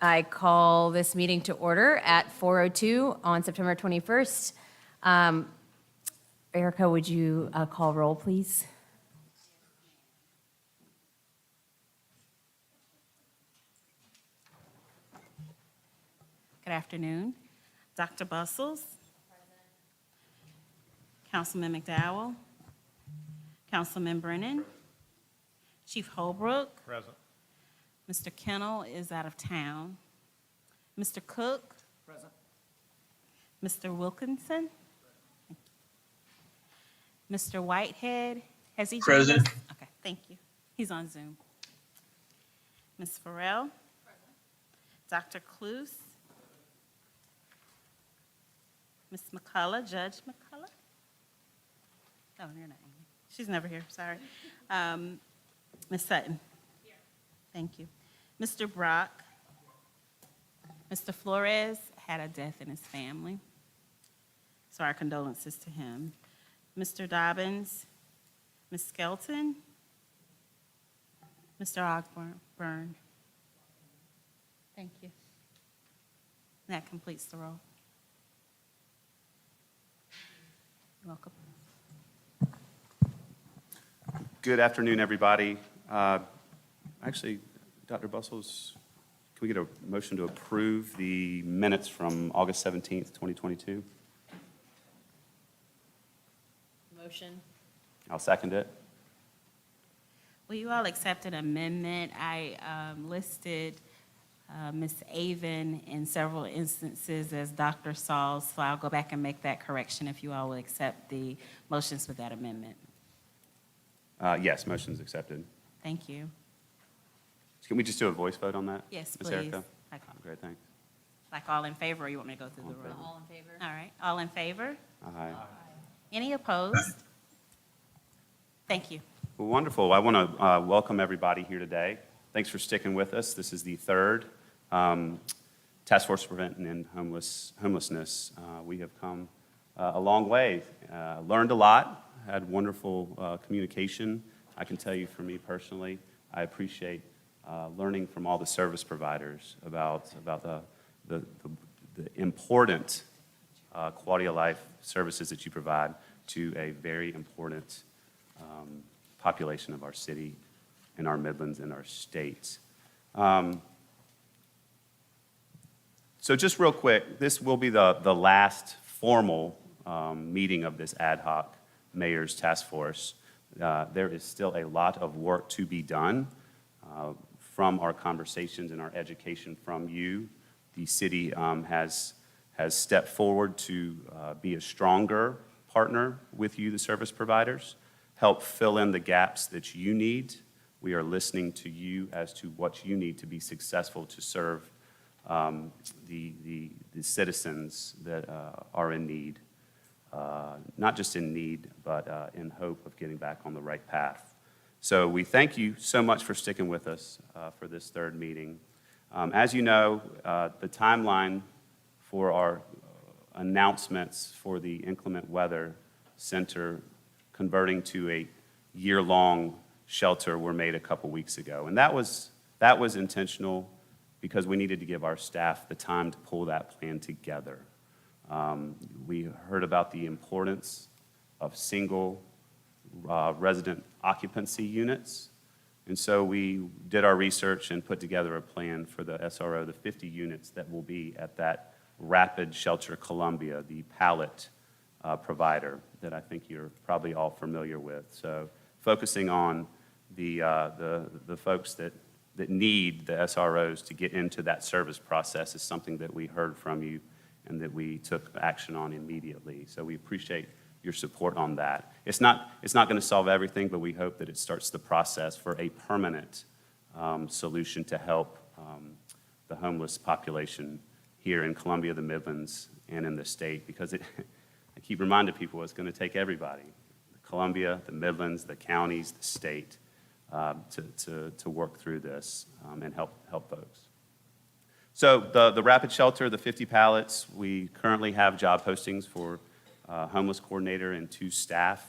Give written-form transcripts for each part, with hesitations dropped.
I call this meeting to order at 4:02 on September 21st. Erica, would you call roll, please? Good afternoon. Dr. Bustles. Councilman McDowell. Councilman Brennan. Chief Holbrook. Present. Mr. Kennel is out of town. Mr. Cook. Present. Mr. Wilkinson. Mr. Whitehead, has he joined us? Present. Okay, thank you. He's on Zoom. Ms. Farrell. Dr. Cluse. Ms. McCullough, Judge McCullough. Oh, you're not Amy. She's never here, sorry. Ms. Sutton. Here. Thank you. Mr. Brock. Mr. Flores had a death in his family, so our condolences to him. Mr. Dobbins, Ms. Skelton, Mr. Ogburn. Thank you. That completes the roll. You're welcome. Good afternoon, everybody. Actually, Dr. Bustles, can we get a motion to approve the minutes from August 17th, 2022? Motion. I'll second it. Will you all accept an amendment? I listed Ms. Avon in several instances as Dr. Sauls, so I'll go back and make that correction if you all will accept the motions with that amendment. Yes, motion's accepted. Thank you. Can we just do a voice vote on that? Yes, Ms. please. Erica? Like, Great, thanks. like all in favor, or you want me to go through the All in roll? favor. All in favor? All right, all in favor? Aye. Any opposed? Thank you. Well, wonderful. I want to welcome everybody here today. Thanks for sticking with us. This is the third Taskforce Preventing Homelessness. We have come a long way, learned a lot, had wonderful communication. I can tell you for me personally, I appreciate learning from all the service providers about the important quality of life services that you provide to a very important population of our city, in our Midlands, and our state. So just real quick, this will be the last formal meeting of this ad hoc mayor's task force. There is still a lot of work to be done from our conversations and our education from you. The city has stepped forward to be a stronger partner with you, the service providers, help fill in the gaps that you need. We are listening to you as to what you need to be successful to serve the citizens that are in need, not just in need, but in hope of getting back on the right path. So we thank you so much for sticking with us for this third meeting. As you know, the timeline for our announcements for the inclement weather center converting to a year-long shelter were made a couple weeks ago. And that was intentional because we needed to give our staff the time to pull that plan together. We heard about the importance of single resident occupancy units. And so we did our research and put together a plan for the SRO, the 50 units that will be at that Rapid Shelter Columbia, the pallet provider that I think you're probably all familiar with. So focusing on the folks that need the SROs to get into that service process is something that we heard from you and that we took action on immediately. So we appreciate your support on that. It's not going to solve everything, but we hope that it starts the process for a permanent solution to help the homeless population here in Columbia, the Midlands, and in the state, because I keep reminding people it's going to take everybody, Columbia, the Midlands, the counties, the state, to work through this and help folks. So the Rapid Shelter, the 50 pallets, we currently have job postings for homeless coordinator and 2 staff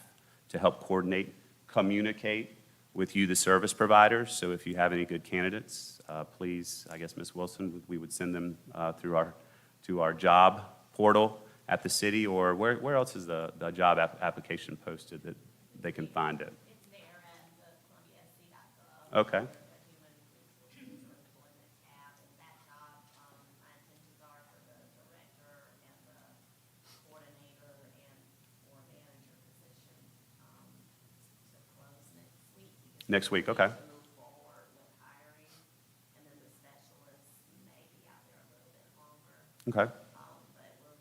to help coordinate, communicate with you, the service providers. So if you have any good candidates, please, I guess, Ms. Wilson, we would send them to our job portal at the city, or where else is the job application posted that they can find it? It's there at the ColumbiaSC.gov. Okay. The Human Resources or Employment tab, and that job, my intentions are for the director and the coordinator or manager position, to close next week. Because Next week, we okay. need to move forward with hiring, and then the specialists may be out there a little bit longer. Okay. But we're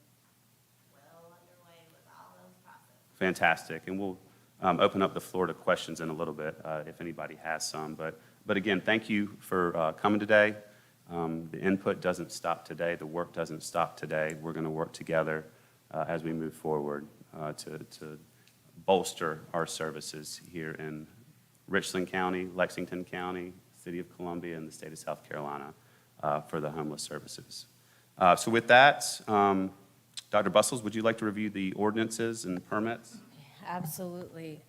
well underway with all those processes. Fantastic. And we'll open up the floor to questions in a little bit if anybody has some. But again, thank you for coming today. The input doesn't stop today. The work doesn't stop today. We're going to work together as we move forward to bolster our services here in Richland County, Lexington County, City of Columbia, and the state of South Carolina for the homeless services. So with that, Dr. Bustles, would you like to review the ordinances and permits? Absolutely.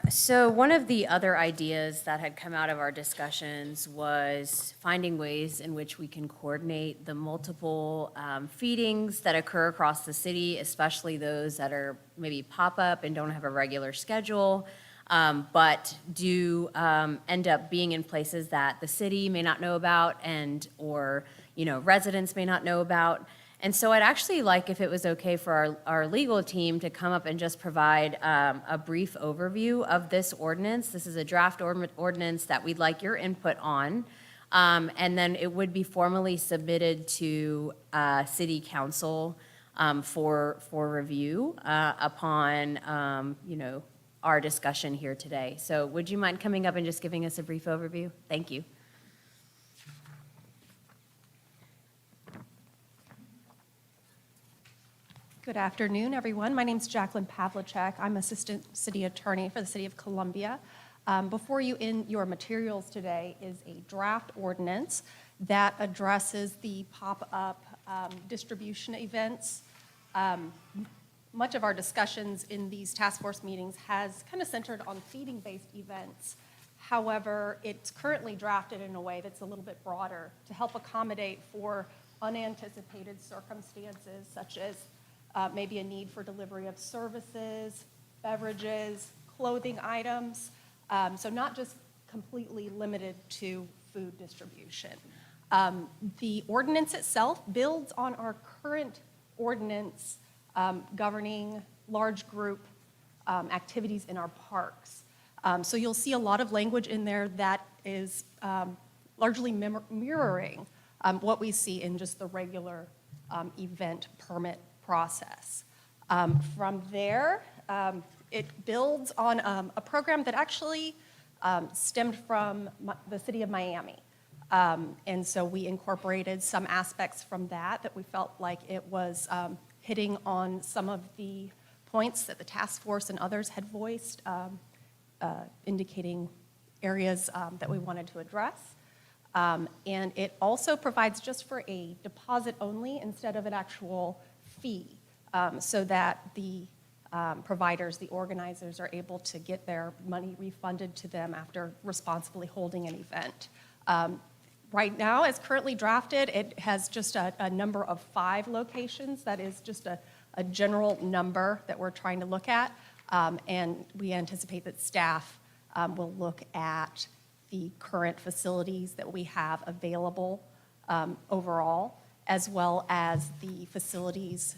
So one of the other ideas that had come out of our discussions was finding ways in which we can coordinate the multiple feedings that occur across the city, especially those that are maybe pop-up and don't have a regular schedule, but do end up being in places that the city may not know about or residents may not know about. And so I'd actually like, if it was okay for our legal team, to come up and just provide a brief overview of this ordinance. This is a draft ordinance that we'd like your input on. And then it would be formally submitted to City Council for review upon, our discussion here today. So would you mind coming up and just giving us a brief overview? Thank you. Good afternoon, everyone. My name is Jacqueline Pavlicek. I'm Assistant City Attorney for the City of Columbia. Before you in your materials today is a draft ordinance that addresses the pop-up distribution events. Much of our discussions in these task force meetings has kind of centered on feeding-based events. However, it's currently drafted in a way that's a little bit broader to help accommodate for unanticipated circumstances such as maybe a need for delivery of services, beverages, clothing items. So not just completely limited to food distribution. The ordinance itself builds on our current ordinance governing large group activities in our parks. So you'll see a lot of language in there that is largely mirroring what we see in just the regular event permit process. From there, it builds on a program that actually stemmed from the city of Miami. And so we incorporated some aspects from that we felt like it was hitting on some of the points that the task force and others had voiced, indicating areas that we wanted to address. And it also provides just for a deposit only instead of an actual fee, so that the providers, the organizers, are able to get their money refunded to them after responsibly holding an event. Right now, as currently drafted, it has just a number of 5 locations. That is just a general number that we're trying to look at. And we anticipate that staff will look at the current facilities that we have available overall, as well as the facilities,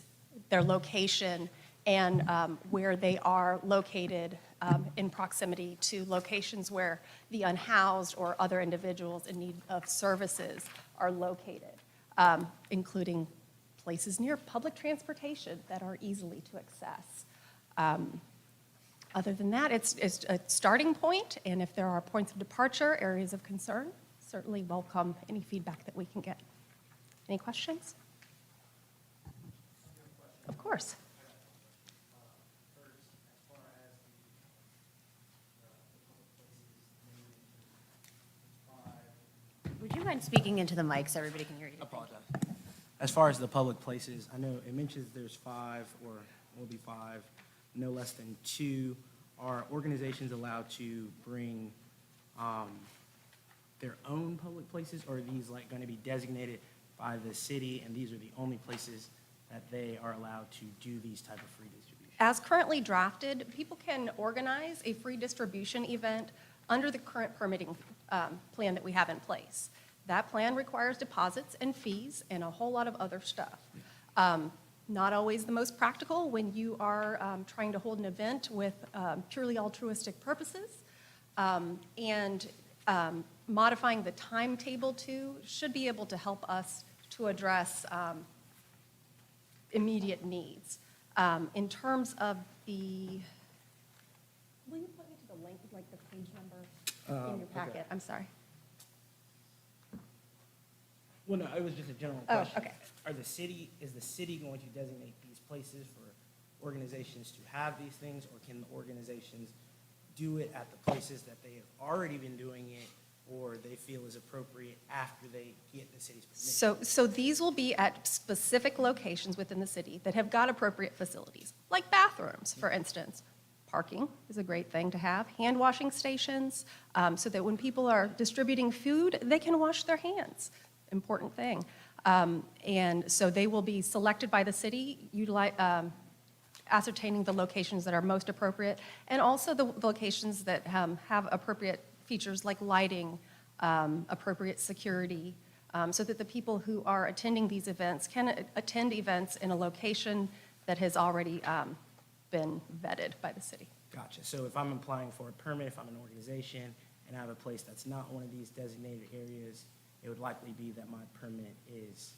their location, and where they are located in proximity to locations where the unhoused or other individuals in need of services are located, including places near public transportation that are easily to access. Other than that, it's a starting point, and if there are points of departure, areas of concern, certainly welcome any feedback that we can get. Any questions? Of course. Would you mind speaking into the mic so everybody can hear you? Apologize. As far as the public places, I know it mentions there's 5 or will be 5, no less than 2. Are organizations allowed to bring their own public places, or are these like going to be designated by the city, and these are the only places that they are allowed to do these type of free distribution? As currently drafted, people can organize a free distribution event under the current permitting plan that we have in place. That plan requires deposits and fees and a whole lot of other stuff. Not always the most practical when you are trying to hold an event with purely altruistic purposes. And modifying the timetable too should be able to help us to address immediate needs. In terms of the, will you point me to the link, like the page number in your packet? Okay. I'm sorry. Well, no, it was just a general Oh, question. okay. Is the city going to designate these places for organizations to have these things, or can the organizations do it at the places that they have already been doing it, or they feel is appropriate after they get the city's permission? So these will be at specific locations within the city that have got appropriate facilities, like bathrooms, for instance. Parking is a great thing to have, hand washing stations, so that when people are distributing food, they can wash their hands. Important thing. And so they will be selected by the city, ascertaining the locations that are most appropriate, and also the locations that have appropriate features like lighting, appropriate security, so that the people who are attending these events can attend events in a location that has already been vetted by the city. Gotcha. So if I'm applying for a permit, if I'm an organization, and I have a place that's not one of these designated areas, it would likely be that my permit is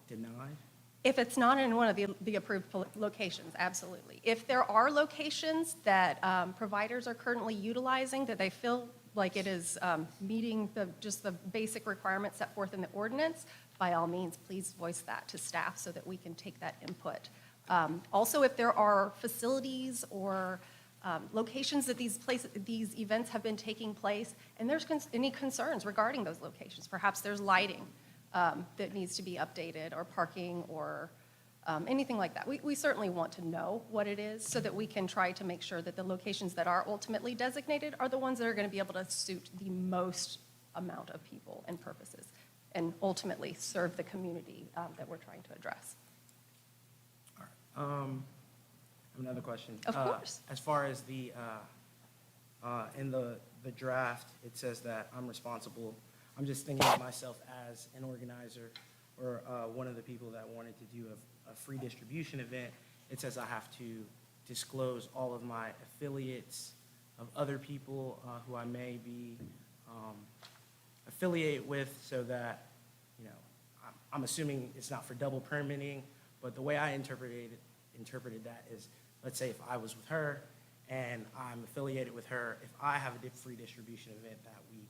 denied? If it's not in one of the approved locations, absolutely. If there are locations that providers are currently utilizing that they feel like it is meeting just the basic requirements set forth in the ordinance, by all means, please voice that to staff so that we can take that input. Also, if there are facilities or locations that these events have been taking place, and there's any concerns regarding those locations, perhaps there's lighting that needs to be updated, or parking, or anything like that. We certainly want to know what it is so that we can try to make sure that the locations that are ultimately designated are the ones that are going to be able to suit the most amount of people and purposes, and ultimately serve the community that we're trying to address. All right. I have another question. Of course. As far as in the draft, it says that I'm responsible. I'm just thinking of myself as an organizer or one of the people that wanted to do a free distribution event. It says I have to disclose all of my affiliates of other people who I may be affiliated with, so that, I'm assuming it's not for double permitting, but the way I interpreted that is, let's say if I was with her and I'm affiliated with her, if I have a free distribution event that week,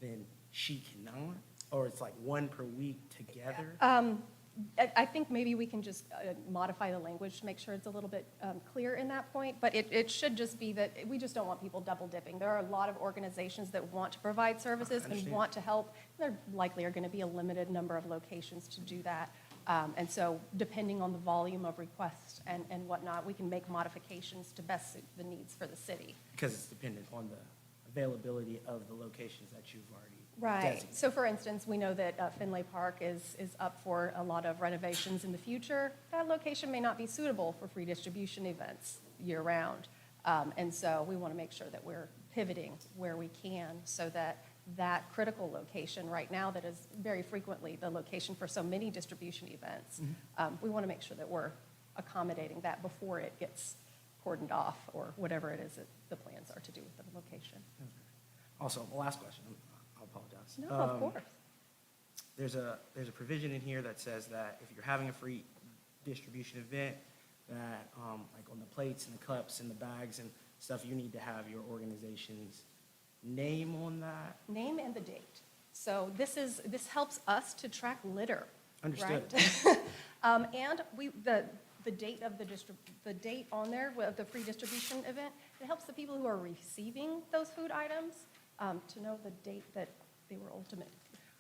then she cannot? Or it's like one per week together? I think maybe we can just modify the language to make sure it's a little bit clear in that point, but it should just be that we just don't want people double dipping. There are a lot of organizations that want to provide services and understand. want to help. There likely are going to be a limited number of locations to do that. And so depending on the volume of requests and whatnot, we can make modifications to best suit the needs for the city. Because it's dependent on the availability of the locations that you've already Right. designated. So for instance, we know that Finlay Park is up for a lot of renovations in the future. That location may not be suitable for free distribution events year-round. And so we want to make sure that we're pivoting where we can so that that critical location right now that is very frequently the location for so many distribution events, we want to make sure that we're accommodating that before it gets cordoned off or whatever it is that the plans are to do with the location. Also, my last question, I'll apologize. No, of course. There's a provision in here that says that if you're having a free distribution event, that like on the plates and the cups and the bags and stuff, you need to have your organization's name on that. Name and the date. So this helps us to track litter. Understood. Right? And the date of the date on there of the free distribution event, it helps the people who are receiving those food items to know the date that they were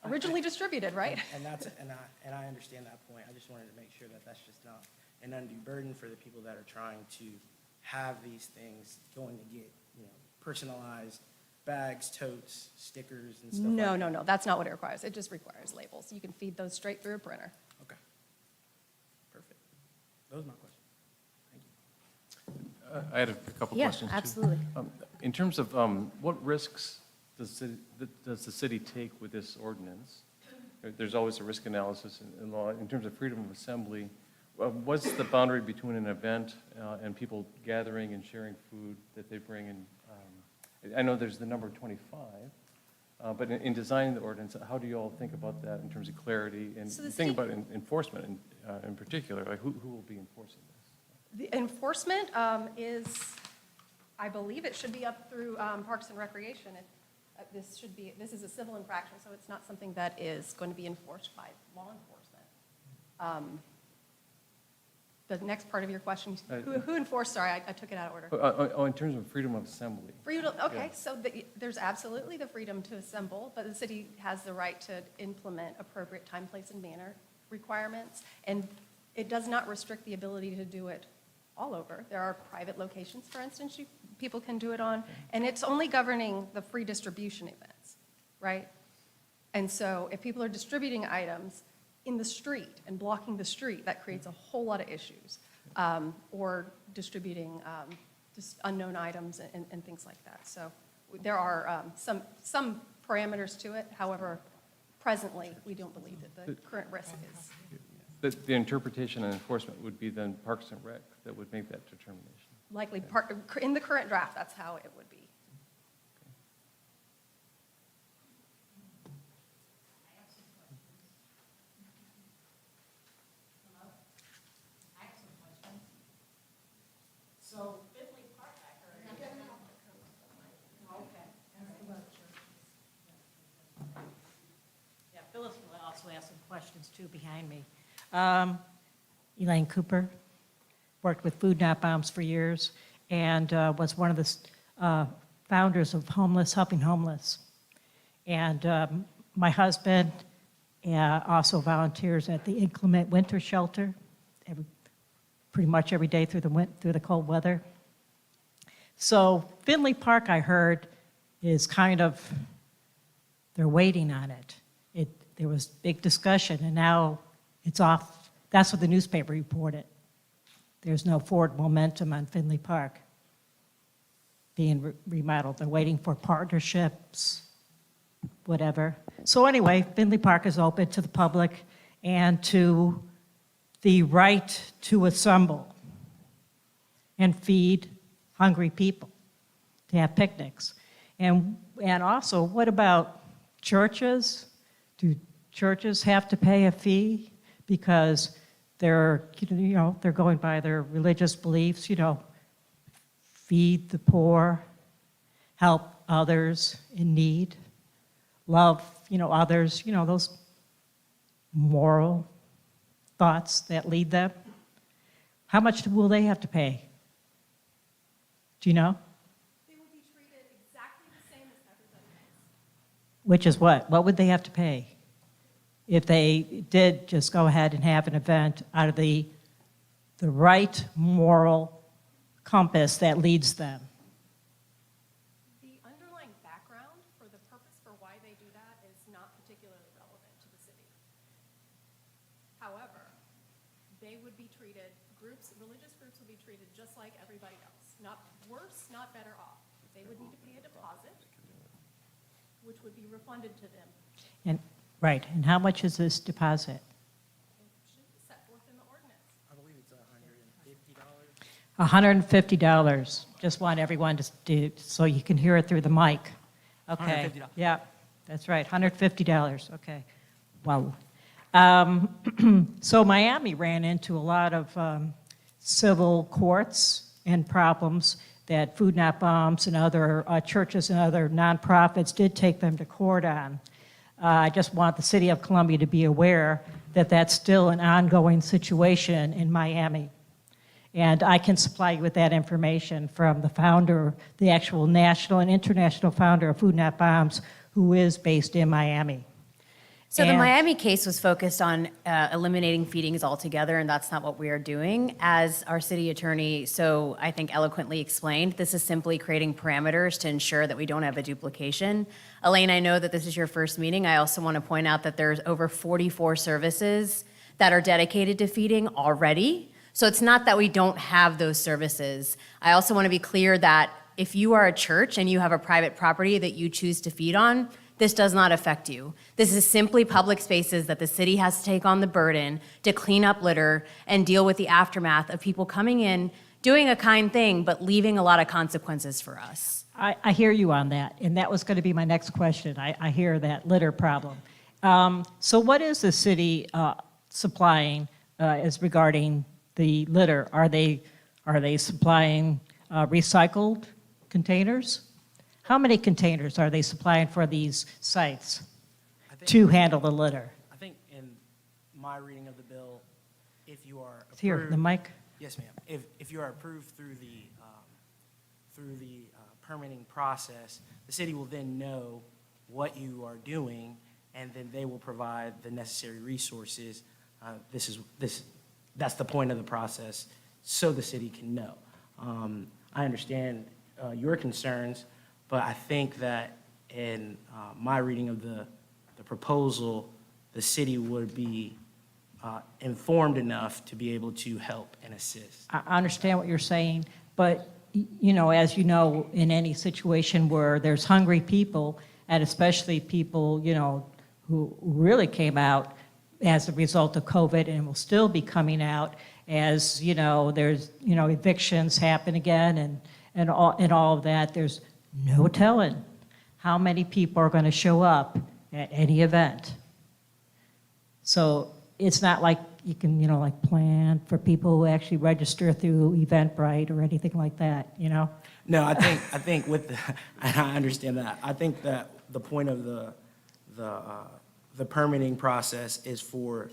originally distributed, right? And I understand that point. I just wanted to make sure that that's just not an undue burden for the people that are trying to have these things going to get, personalized bags, totes, stickers, and stuff No, like no, no, that's not what it requires. It just requires labels. You can feed those straight through a printer. that? Okay. Perfect. Those are my questions. Thank you. I had a couple Yeah, questions, too. absolutely. In terms of what risks does the city take with this ordinance? There's always a risk analysis in law. In terms of freedom of assembly, what's the boundary between an event and people gathering and sharing food that they bring in? I know there's the number 25, but in designing the ordinance, how do you all think about that in terms of clarity? And So the think city- about enforcement in particular, like who will be enforcing this? The enforcement is, I believe it should be up through Parks and Recreation. This is a civil infraction, so it's not something that is going to be enforced by law enforcement. The next part of your question, who enforced, sorry, I took it out of order. In terms of freedom of assembly. Okay, Yeah. so there's absolutely the freedom to assemble, but the city has the right to implement appropriate time, place, and manner requirements. And it does not restrict the ability to do it all over. There are private locations, for instance, people can do it on, and it's only governing the free distribution events, right? And so if people are distributing items in the street and blocking the street, that creates a whole lot of issues. Or distributing just unknown items and things like that. So there are some parameters to it. However, presently, we don't believe that the current risk is. The interpretation and enforcement would be then Parks and Rec that would make that determination. Likely, in the current draft, that's how it would be. So Finley Park, I heard. Okay. Yeah, Phyllis will also ask some questions too behind me. Elaine Cooper, worked with Food Not Bombs for years, and was one of the founders of Helping Homeless. And my husband also volunteers at the Inclement Winter Shelter, pretty much every day through the cold weather. So Finley Park, I heard, is kind of, they're waiting on it. There was big discussion, and now it's off. That's what the newspaper reported. There's no forward momentum on Finley Park being remodeled. They're waiting for partnerships, whatever. So anyway, Finley Park is open to the public and to the right to assemble and feed hungry people, to have picnics. And also, what about churches? Do churches have to pay a fee because they're going by their religious beliefs, feed the poor, help others in need, love, others, those moral thoughts that lead them? How much will they have to pay? Do you know? They will be treated exactly the same as everybody else. Which is what? What would they have to pay if they did just go ahead and have an event out of the right moral compass that leads them? The underlying background for the purpose for why they do that is not particularly relevant to the city. However, they would be treated, religious groups would be treated just like everybody else. Not worse, not better off. They would need to pay a deposit, which would be refunded to them. And right, and how much is this deposit? It should be set forth in the ordinance. I believe it's $150. $150. Just want everyone to do, so you can hear it through the mic. Okay. $150. Yeah, that's right, $150, okay. Wow. So Miami ran into a lot of civil courts and problems that Food Not Bombs and other churches and other nonprofits did take them to court on. I just want the city of Columbia to be aware that that's still an ongoing situation in Miami. And I can supply you with that information from the founder, the actual national and international founder of Food Not Bombs, who is based in Miami. So the And- Miami case was focused on eliminating feedings altogether, and that's not what we are doing. As our city attorney so I think eloquently explained, this is simply creating parameters to ensure that we don't have a duplication. Elaine, I know that this is your first meeting. I also want to point out that there's over 44 services that are dedicated to feeding already. So it's not that we don't have those services. I also want to be clear that if you are a church and you have a private property that you choose to feed on, this does not affect you. This is simply public spaces that the city has to take on the burden to clean up litter and deal with the aftermath of people coming in, doing a kind thing, but leaving a lot of consequences for us. I hear you on that, and that was going to be my next question. I hear that litter problem. So what is the city supplying as regarding the litter? Are they supplying recycled containers? How many containers are they supplying for these sites I think- to handle the litter? I think in my reading of the bill, if you are approved. Here, the mic. Yes, ma'am. If you are approved through the permitting process, the city will then know what you are doing, and then they will provide the necessary resources. That's the point of the process, so the city can know. I understand your concerns, but I think that in my reading of the proposal, the city would be informed enough to be able to help and assist. I understand what you're saying, but, as you know, in any situation where there's hungry people, and especially people, who really came out as a result of COVID and will still be coming out as, there's, evictions happen again and all of that, there's no telling how many people are going to show up at any event. So it's not like you can, plan for people who actually register through Eventbrite or anything like that, No, I think with the, I understand that. I think that the point of the permitting process is for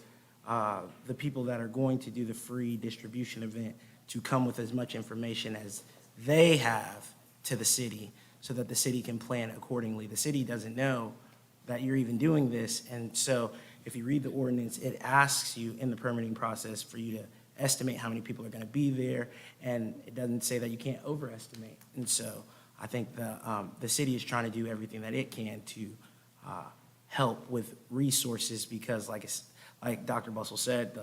the people that are going to do the free distribution event to come with as much information as they have to the city so that the city can plan accordingly. The city doesn't know that you're even doing this, and so if you read the ordinance, it asks you in the permitting process for you to estimate how many people are going to be there, and it doesn't say that you can't overestimate. And so I think the city is trying to do everything that it can to help with resources because, like Dr. Bustle said,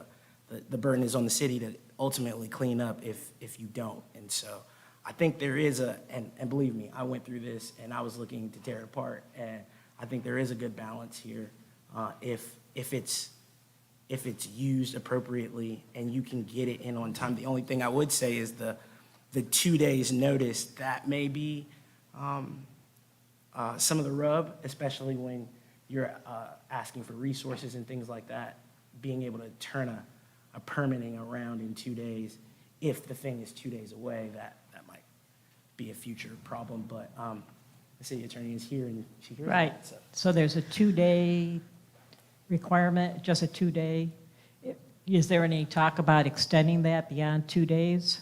the burden is on the city to ultimately clean up if you don't. And so I think there is and believe me, I went through this and I was looking to tear it apart, and I think there is a good balance here if it's used appropriately and you can get it in on time. The only thing I would say is the 2 days notice, that may be some of the rub, especially when you're asking for resources and things like that, being able to turn a permitting around in 2 days. If the thing is 2 days away, that might be a future problem, but the city attorney is here and she hears Right. that, so. So there's a 2-day requirement, just a 2-day. Is there any talk about extending that beyond 2 days?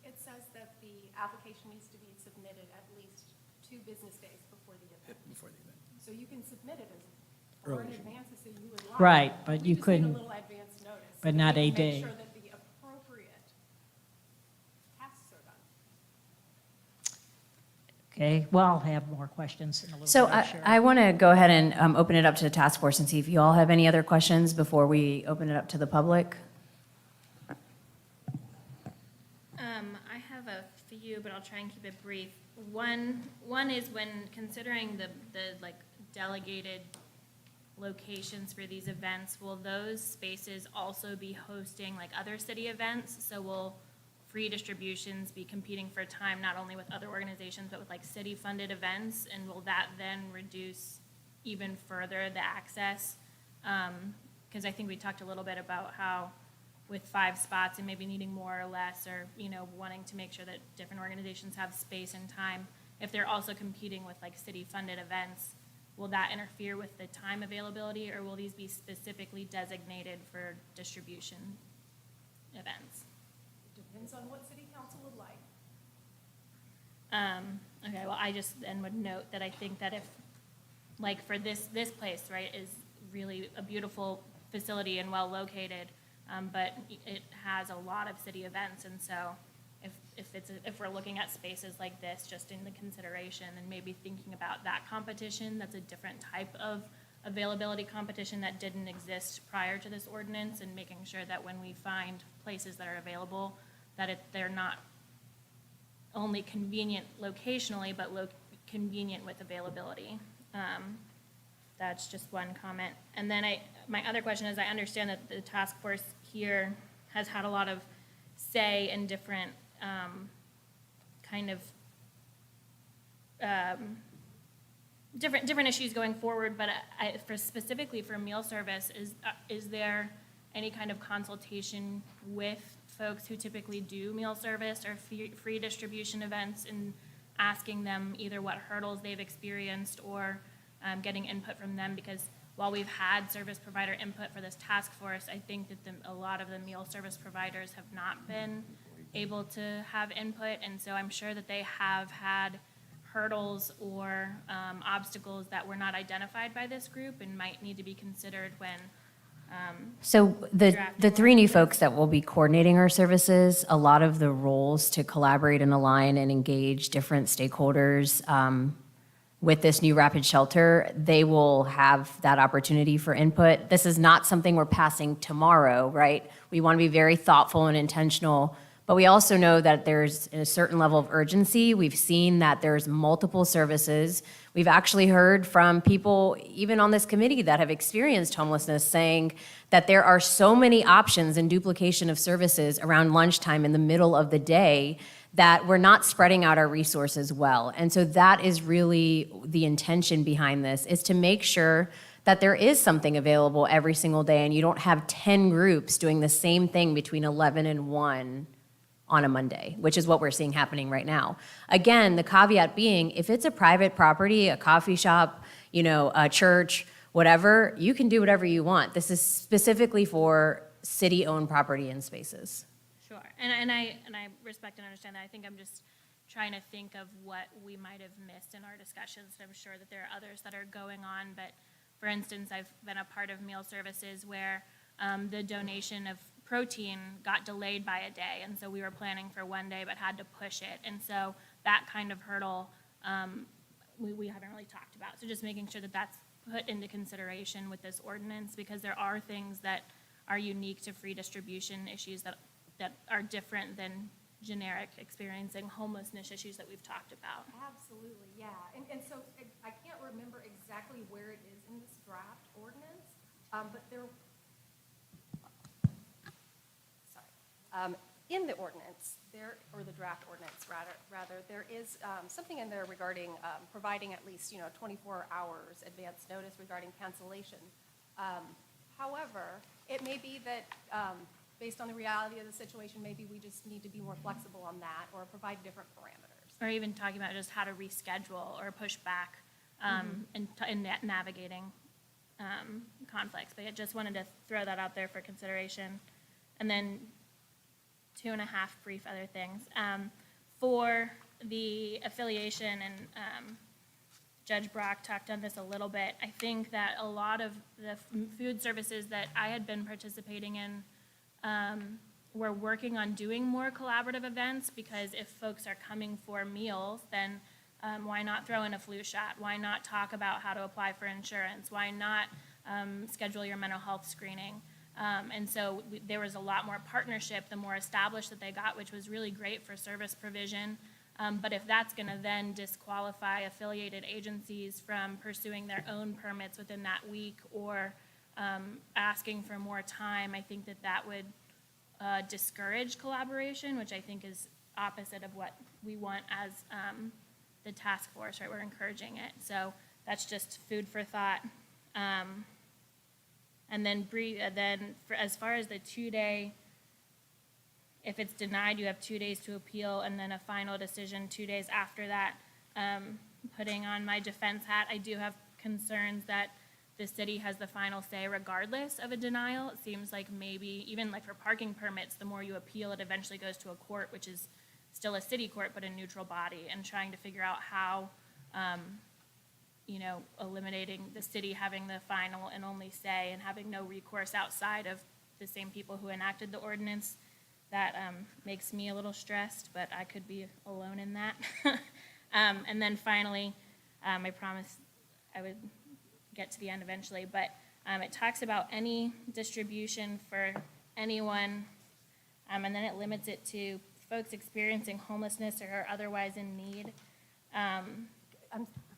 It says that the application needs to be submitted at least 2 business days before the event. Before the event. So you can submit it as far in Early. advance as you would like. Right, but you We just couldn't- need a little advance notice. but so not we a can day. Make sure that the appropriate tasks are done. Okay, well, I'll have more questions in a little So bit, I'm sure. I want to go ahead and open it up to the task force and see if you all have any other questions before we open it up to the public. I have a few, but I'll try and keep it brief. One is when considering the like delegated locations for these events, will those spaces also be hosting like other city events? So will free distributions be competing for time not only with other organizations, but with like city-funded events? And will that then reduce even further the access? Because I think we talked a little bit about how with 5 spots and maybe needing more or less, or, wanting to make sure that different organizations have space and time, if they're also competing with like city-funded events, will that interfere with the time availability, or will these be specifically designated for distribution events? Depends on what city council would like. Okay, well, I just then would note that I think that if like for this place, right, is really a beautiful facility and well-located, but it has a lot of city events, and so if we're looking at spaces like this, just in the consideration, and maybe thinking about that competition, that's a different type of availability competition that didn't exist prior to this ordinance, and making sure that when we find places that are available, that they're not only convenient locationally, but convenient with availability. That's just one comment. And then my other question is, I understand that the task force here has had a lot of say in different kind of different issues going forward, but specifically for meal service, is there any kind of consultation with folks who typically do meal service or free distribution events, and asking them either what hurdles they've experienced or getting input from them? Because while we've had service provider input for this task force, I think that a lot of the meal service providers have not been able to have input, and so I'm sure that they have had hurdles or obstacles that were not identified by this group and might need to be considered when So the drafting three new ordinance. folks that will be coordinating our services, a lot of the roles to collaborate and align and engage different stakeholders with this new rapid shelter, they will have that opportunity for input. This is not something we're passing tomorrow, right? We want to be very thoughtful and intentional, but we also know that there's a certain level of urgency. We've seen that there's multiple services. We've actually heard from people, even on this committee, that have experienced homelessness, saying that there are so many options and duplication of services around lunchtime in the middle of the day that we're not spreading out our resources well. And so that is really the intention behind this, is to make sure that there is something available every single day, and you don't have 10 groups doing the same thing between 11 and 1 on a Monday, which is what we're seeing happening right now. Again, the caveat being, if it's a private property, a coffee shop, a church, whatever, you can do whatever you want. This is specifically for city-owned property and spaces. Sure, and I respect and understand that. I think I'm just trying to think of what we might have missed in our discussions. I'm sure that there are others that are going on, but for instance, I've been a part of meal services where the donation of protein got delayed by a day, and so we were planning for one day but had to push it. And so that kind of hurdle we haven't really talked about. So just making sure that that's put into consideration with this ordinance, because there are things that are unique to free distribution issues that are different than generic experiencing homelessness issues that we've talked about. Absolutely, yeah. And so I can't remember exactly where it is in this draft ordinance, but in the ordinance, or the draft ordinance rather, there is something in there regarding providing at least 24 hours advance notice regarding cancellation. However, it may be that based on the reality of the situation, maybe we just need to be more flexible on that, or provide different parameters. Or even talking about just how to reschedule or push back in navigating conflicts. But I just wanted to throw that out there for consideration. And then 2.5 brief other things. For the affiliation, and Judge Brock talked on this a little bit, I think that a lot of the food services that I had been participating in were working on doing more collaborative events, because if folks are coming for meals, then why not throw in a flu shot? Why not talk about how to apply for insurance? Why not schedule your mental health screening? And so there was a lot more partnership the more established that they got, which was really great for service provision. But if that's going to then disqualify affiliated agencies from pursuing their own permits within that week, or asking for more time, I think that would discourage collaboration, which I think is opposite of what we want as the task force, right? We're encouraging it. So that's just food for thought. And then as far as the 2-day, if it's denied, you have 2 days to appeal, and then a final decision 2 days after that. Putting on my defense hat, I do have concerns that the city has the final say regardless of a denial. It seems like maybe, even like for parking permits, the more you appeal, it eventually goes to a court, which is still a city court, but a neutral body, and trying to figure out how eliminating the city having the final and only say and having no recourse outside of the same people who enacted the ordinance. That makes me a little stressed, but I could be alone in that. And then finally, I promised I would get to the end eventually, but it talks about any distribution for anyone, and then it limits it to folks experiencing homelessness or are otherwise in need.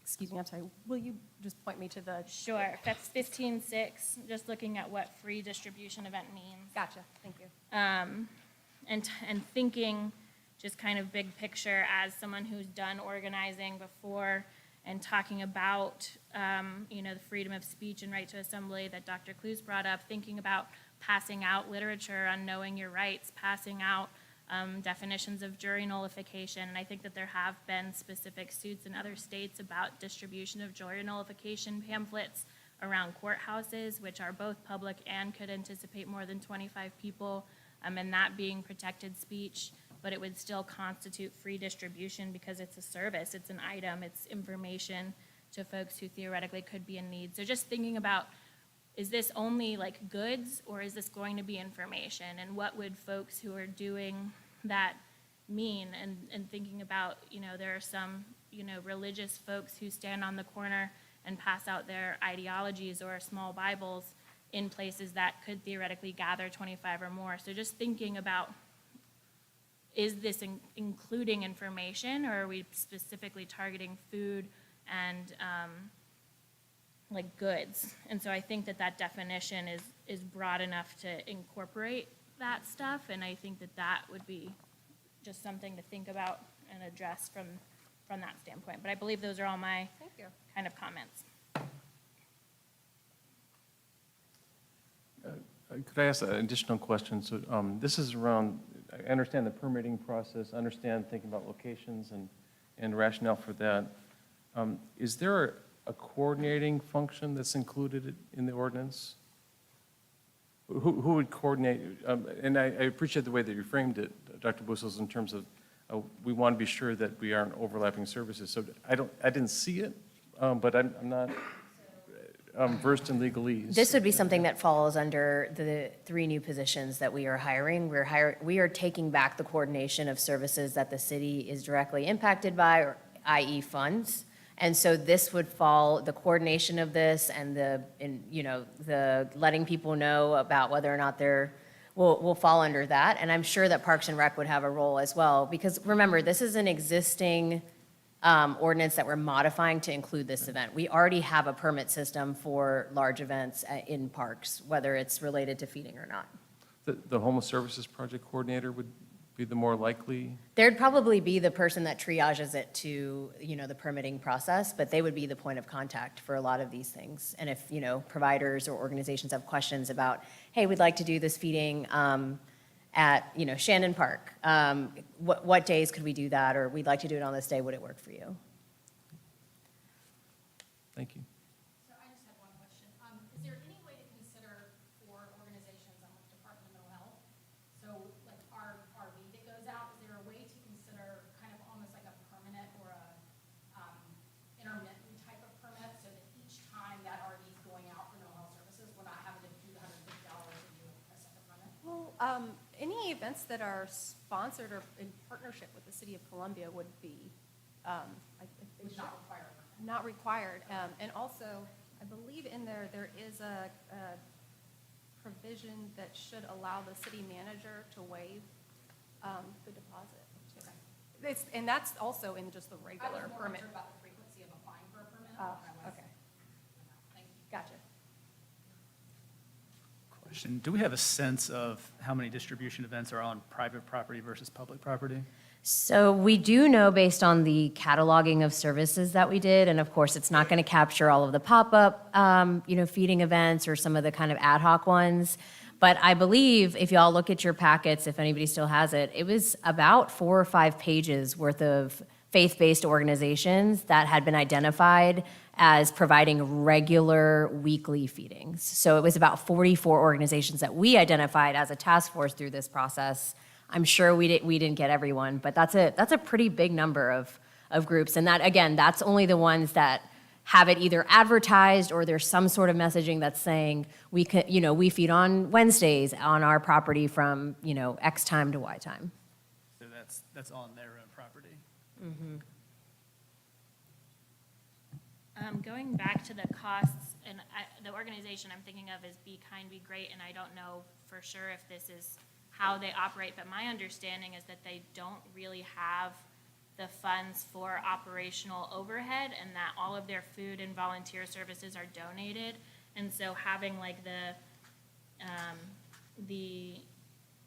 Excuse me, I'm sorry, will you just point me to the? Sure, that's 15.6, just looking at what free distribution event means. Gotcha, thank you. And thinking just kind of big picture as someone who's done organizing before and talking about, the freedom of speech and right to assembly that Dr. Clues brought up, thinking about passing out literature on knowing your rights, passing out definitions of jury nullification. And I think that there have been specific suits in other states about distribution of jury nullification pamphlets around courthouses, which are both public and could anticipate more than 25 people, and that being protected speech, but it would still constitute free distribution because it's a service, it's an item, it's information to folks who theoretically could be in need. So just thinking about, is this only like goods or is this going to be information? And what would folks who are doing that mean? And thinking about, there are some, religious folks who stand on the corner and pass out their ideologies or small Bibles in places that could theoretically gather 25 or more. So just thinking about, is this including information, or are we specifically targeting food and like goods? And so I think that definition is broad enough to incorporate that stuff, and I think that would be just something to think about and address from that standpoint. But I believe those are all my Thank you. kind of comments. Could I ask an additional question? So this is around, I understand the permitting process, I understand thinking about locations and rationale for that. Is there a coordinating function that's included in the ordinance? Who would coordinate? And I appreciate the way that you framed it, Dr. Bustos, in terms of we want to be sure that we aren't overlapping services. So I didn't see it, but I'm not versed in legalese. This would be something that falls under the 3 new positions that we are hiring. We are taking back the coordination of services that the city is directly impacted by, or i.e. funds. And so this would fall, the coordination of this and the letting people know about whether or not will fall under that. And I'm sure that Parks and Rec would have a role as well, because remember, this is an existing ordinance that we're modifying to include this event. We already have a permit system for large events in parks, whether it's related to feeding or not. The Homeless Services Project Coordinator would be the more likely? There'd probably be the person that triages it to, the permitting process, but they would be the point of contact for a lot of these things. And if, providers or organizations have questions about, hey, we'd like to do this feeding at, Shannon Park, what days could we do that? Or we'd like to do it on this day, would it work for you? Thank you. So I just have one question. Is there any way to consider for organizations on the Department of Mental Health, so like our RV that goes out, is there a way to consider kind of almost like a permanent or a intermittent type of permit, so that each time that RV is going out for mental health services, we're not having to do the $150 and do a separate permit? Well, any events that are sponsored or in partnership with the City of Columbia would be, Would not require a permit. not required. And also, I believe in there is a provision that should allow the city manager to waive the deposit. And that's also in just the I was regular more permit. concerned about the frequency of applying for a permit. Oh, than I was- okay, Thank you. gotcha. Question, do we have a sense of how many distribution events are on private property versus public property? So we do know based on the cataloging of services that we did, and of course, it's not going to capture all of the pop-up, feeding events or some of the kind of ad hoc ones. But I believe if y'all look at your packets, if anybody still has it, it was about 4 or 5 pages worth of faith-based organizations that had been identified as providing regular weekly feedings. So it was about 44 organizations that we identified as a task force through this process. I'm sure we didn't get everyone, but that's a pretty big number of groups. And that, again, that's only the ones that have it either advertised or there's some sort of messaging that's saying we can, we feed on Wednesdays on our property from, X time to Y time. So that's on their own property. Going back to the costs, and the organization I'm thinking of is Be Kind, Be Great, and I don't know for sure if this is how they operate, but my understanding is that they don't really have the funds for operational overhead, and that all of their food and volunteer services are donated. And so having like the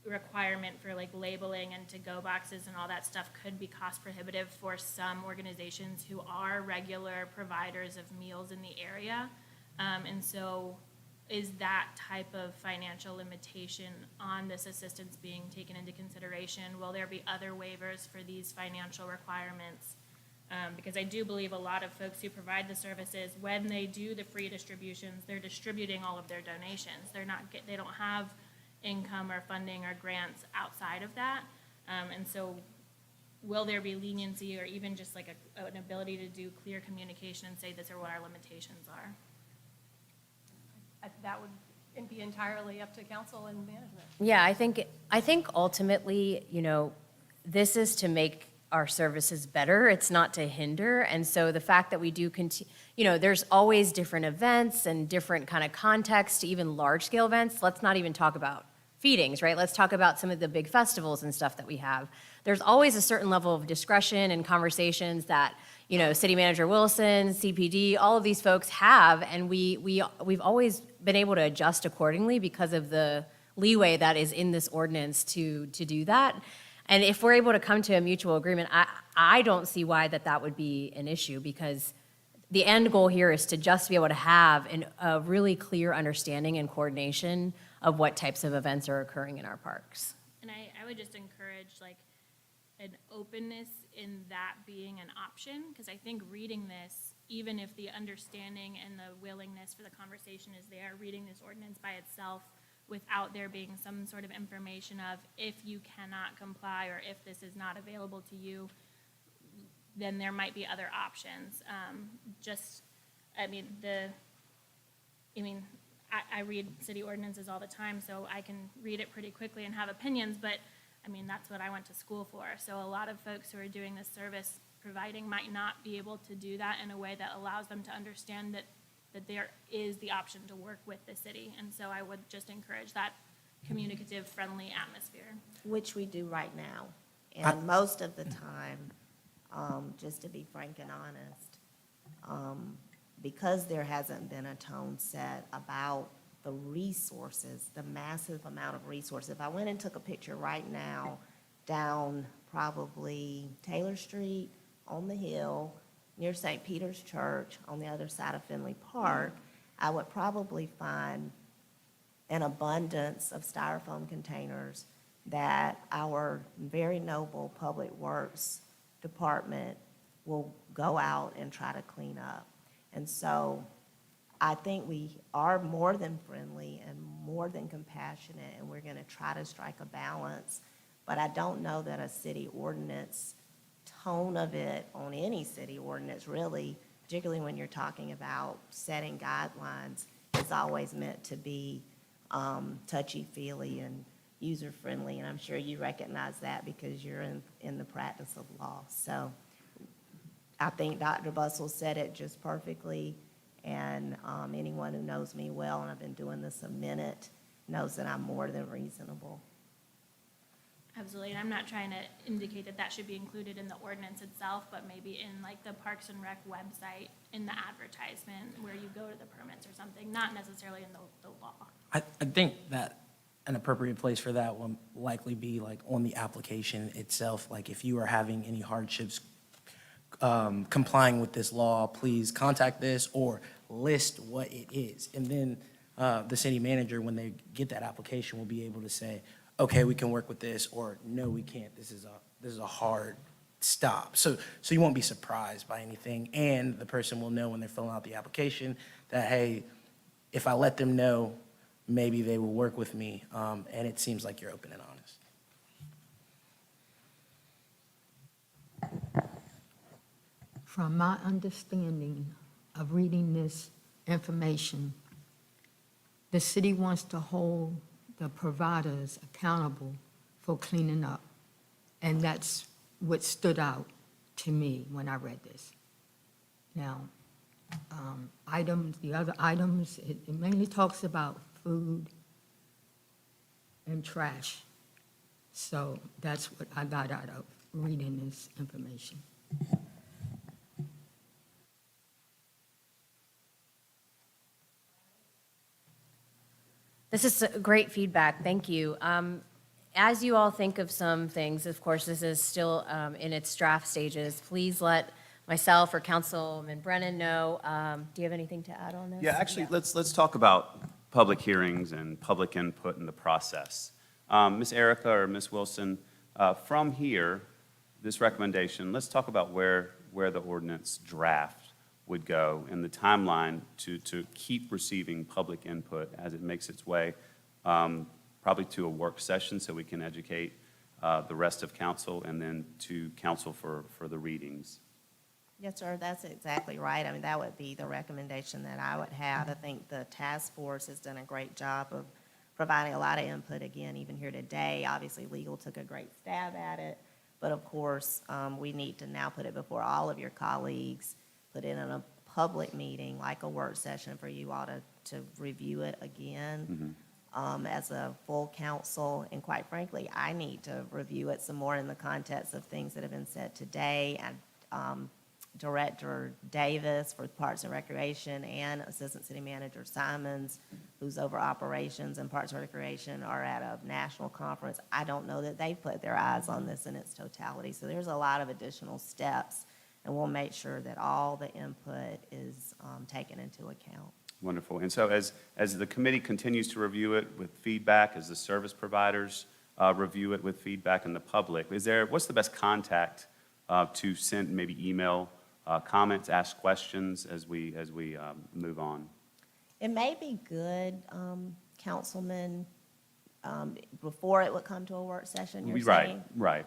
requirement for like labeling and to-go boxes and all that stuff could be cost prohibitive for some organizations who are regular providers of meals in the area. And so is that type of financial limitation on this assistance being taken into consideration? Will there be other waivers for these financial requirements? Because I do believe a lot of folks who provide the services, when they do the free distributions, they're distributing all of their donations. They don't have income or funding or grants outside of that. And so will there be leniency or even just like an ability to do clear communication and say these are what our limitations are? That would be entirely up to council and management. Yeah, I think ultimately, this is to make our services better. It's not to hinder. And so the fact that we do there's always different events and different kind of context to even large scale events. Let's not even talk about feedings, right? Let's talk about some of the big festivals and stuff that we have. There's always a certain level of discretion and conversations that, City Manager Wilson, CPD, all of these folks have, and we've always been able to adjust accordingly because of the leeway that is in this ordinance to do that. And if we're able to come to a mutual agreement, I don't see why that would be an issue, because the end goal here is to just be able to have a really clear understanding and coordination of what types of events are occurring in our parks. And I would just encourage like an openness in that being an option, because I think reading this, even if the understanding and the willingness for the conversation is there, reading this ordinance by itself without there being some sort of information of if you cannot comply or if this is not available to you, then there might be other options. I read city ordinances all the time, so I can read it pretty quickly and have opinions, but that's what I went to school for. So a lot of folks who are doing this service providing might not be able to do that in a way that allows them to understand that there is the option to work with the city. And so I would just encourage that communicative, friendly atmosphere. Which we do right now. And most of the time, just to be frank and honest, because there hasn't been a tone set about the resources, the massive amount of resources. If I went and took a picture right now down probably Taylor Street on the hill near St. Peter's Church on the other side of Finley Park, I would probably find an abundance of styrofoam containers that our very noble Public Works Department will go out and try to clean up. And so I think we are more than friendly and more than compassionate, and we're going to try to strike a balance. But I don't know that a city ordinance tone of it on any city ordinance really, particularly when you're talking about setting guidelines, is always meant to be touchy-feely and user-friendly. And I'm sure you recognize that because you're in the practice of law. So I think Dr. Bussell said it just perfectly. And anyone who knows me well, and I've been doing this a minute, knows that I'm more than reasonable. Absolutely, and I'm not trying to indicate that should be included in the ordinance itself, but maybe in like the Parks and Rec website, in the advertisement, where you go to the permits or something, not necessarily in the law. I think that an appropriate place for that will likely be like on the application itself. Like if you are having any hardships complying with this law, please contact this or list what it is. And then the city manager, when they get that application, will be able to say, okay, we can work with this, or no, we can't. This is a hard stop. So you won't be surprised by anything. And the person will know when they're filling out the application that, hey, if I let them know, maybe they will work with me. And it seems like you're open and honest. From my understanding, of reading this information, the city wants to hold the providers accountable for cleaning up. And that's what stood out to me when I read this. Now, the other items, it mainly talks about food and trash. So that's what I got out of reading this information. This is great feedback, thank you. As you all think of some things, of course, this is still in its draft stages, please let myself or Councilman Brennan know. Do you have anything to add on this? Yeah, actually, let's talk about public hearings and public input in the process. Ms. Erica or Ms. Wilson, from here, this recommendation, let's talk about where the ordinance draft would go and the timeline to keep receiving public input as it makes its way, probably to a work session so we can educate the rest of council, and then to council for the readings. Yes, sir, that's exactly right. I mean, that would be the recommendation that I would have. I think the task force has done a great job of providing a lot of input. Again, even here today, obviously, legal took a great stab at it. But of course, we need to now put it before all of your colleagues, put it in a public meeting, like a work session, for you all to review it again as a full council. And quite frankly, I need to review it some more in the context of things that have been said today. And Director Davis for Parks and Recreation and Assistant City Manager Simons, who's over operations and Parks and Recreation, are at a national conference. I don't know that they've put their eyes on this in its totality. So there's a lot of additional steps, and we'll make sure that all the input is taken into account. Wonderful. And so as the committee continues to review it with feedback, as the service providers review it with feedback, and the public, what's the best contact to send, maybe email comments, ask questions as we move on? It may be good, Councilman, before it would come to a work session, you're saying? Right.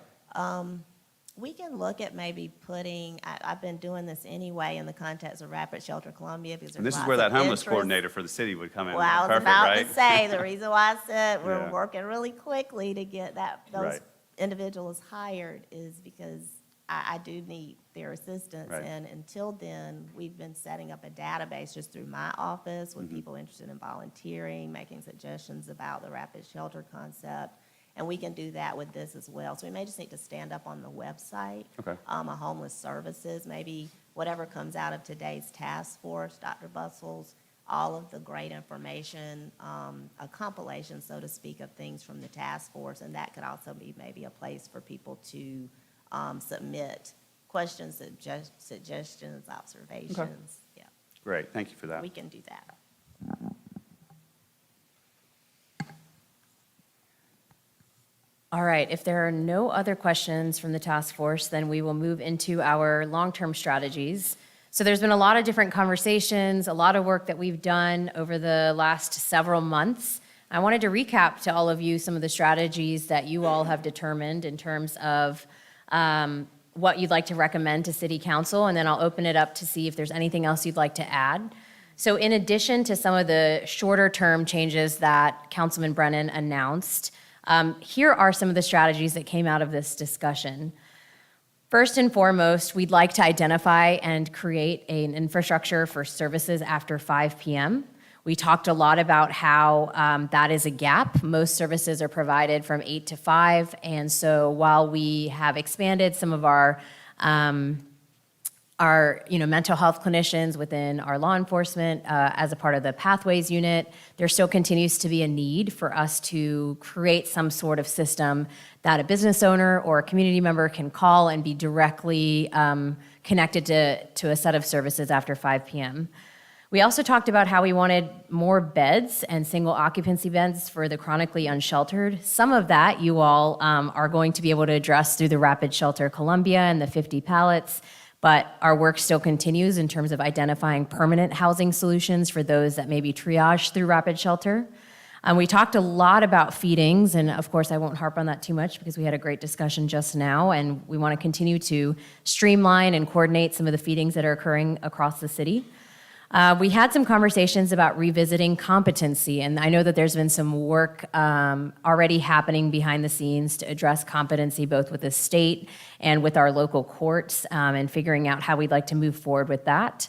We can look at maybe putting, I've been doing this anyway in the context of Rapid Shelter Columbia, because there's And this is lots where that of homeless interest. coordinator for the city would come in. Well, I was Perfect, about right? to say, the reason why I said we're Yeah. working really quickly to get those Right. individuals hired is because I do need their assistance. Right. And until then, we've been setting up a database just through my office with people interested in volunteering, making suggestions about the rapid shelter concept. And we can do that with this as well. So we may just need to stand up on the website. Okay. A homeless services, maybe whatever comes out of today's task force, Dr. Bustles, all of the great information, a compilation, so to speak, of things from the task force. And that could also be maybe a place for people to submit questions, suggestions, observations. Yeah, Great, thank you for that. we can do that. All right, if there are no other questions from the task force, then we will move into our long-term strategies. So there's been a lot of different conversations, a lot of work that we've done over the last several months. I wanted to recap to all of you some of the strategies that you all have determined in terms of what you'd like to recommend to City Council, and then I'll open it up to see if there's anything else you'd like to add. So in addition to some of the shorter-term changes that Councilman Brennan announced, here are some of the strategies that came out of this discussion. First and foremost, we'd like to identify and create an infrastructure for services after 5 p.m. We talked a lot about how that is a gap. Most services are provided from 8 to 5, and so while we have expanded some of our mental health clinicians within our law enforcement as a part of the Pathways unit, there still continues to be a need for us to create some sort of system that a business owner or a community member can call and be directly connected to a set of services after 5 p.m. We also talked about how we wanted more beds and single occupancy beds for the chronically unsheltered. Some of that you all are going to be able to address through the Rapid Shelter Columbia and the 50 pallets. But our work still continues in terms of identifying permanent housing solutions for those that may be triaged through Rapid Shelter. We talked a lot about feedings, and of course I won't harp on that too much because we had a great discussion just now, and we want to continue to streamline and coordinate some of the feedings that are occurring across the city. We had some conversations about revisiting competency, and I know that there's been some work already happening behind the scenes to address competency both with the state and with our local courts, and figuring out how we'd like to move forward with that.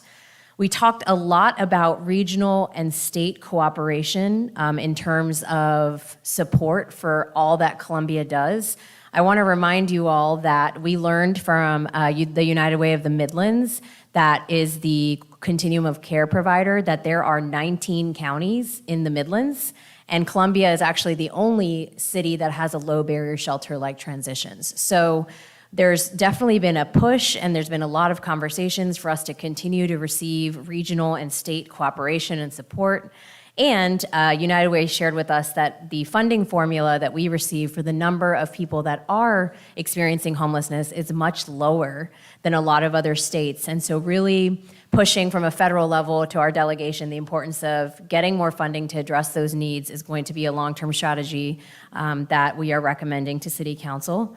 We talked a lot about regional and state cooperation in terms of support for all that Columbia does. I want to remind you all that we learned from the United Way of the Midlands, that is the continuum of care provider, that there are 19 counties in the Midlands, and Columbia is actually the only city that has a low barrier shelter like Transitions. So there's definitely been a push, and there's been a lot of conversations for us to continue to receive regional and state cooperation and support. And United Way shared with us that the funding formula that we receive for the number of people that are experiencing homelessness is much lower than a lot of other states. And so really pushing from a federal level to our delegation, the importance of getting more funding to address those needs is going to be a long-term strategy that we are recommending to City Council.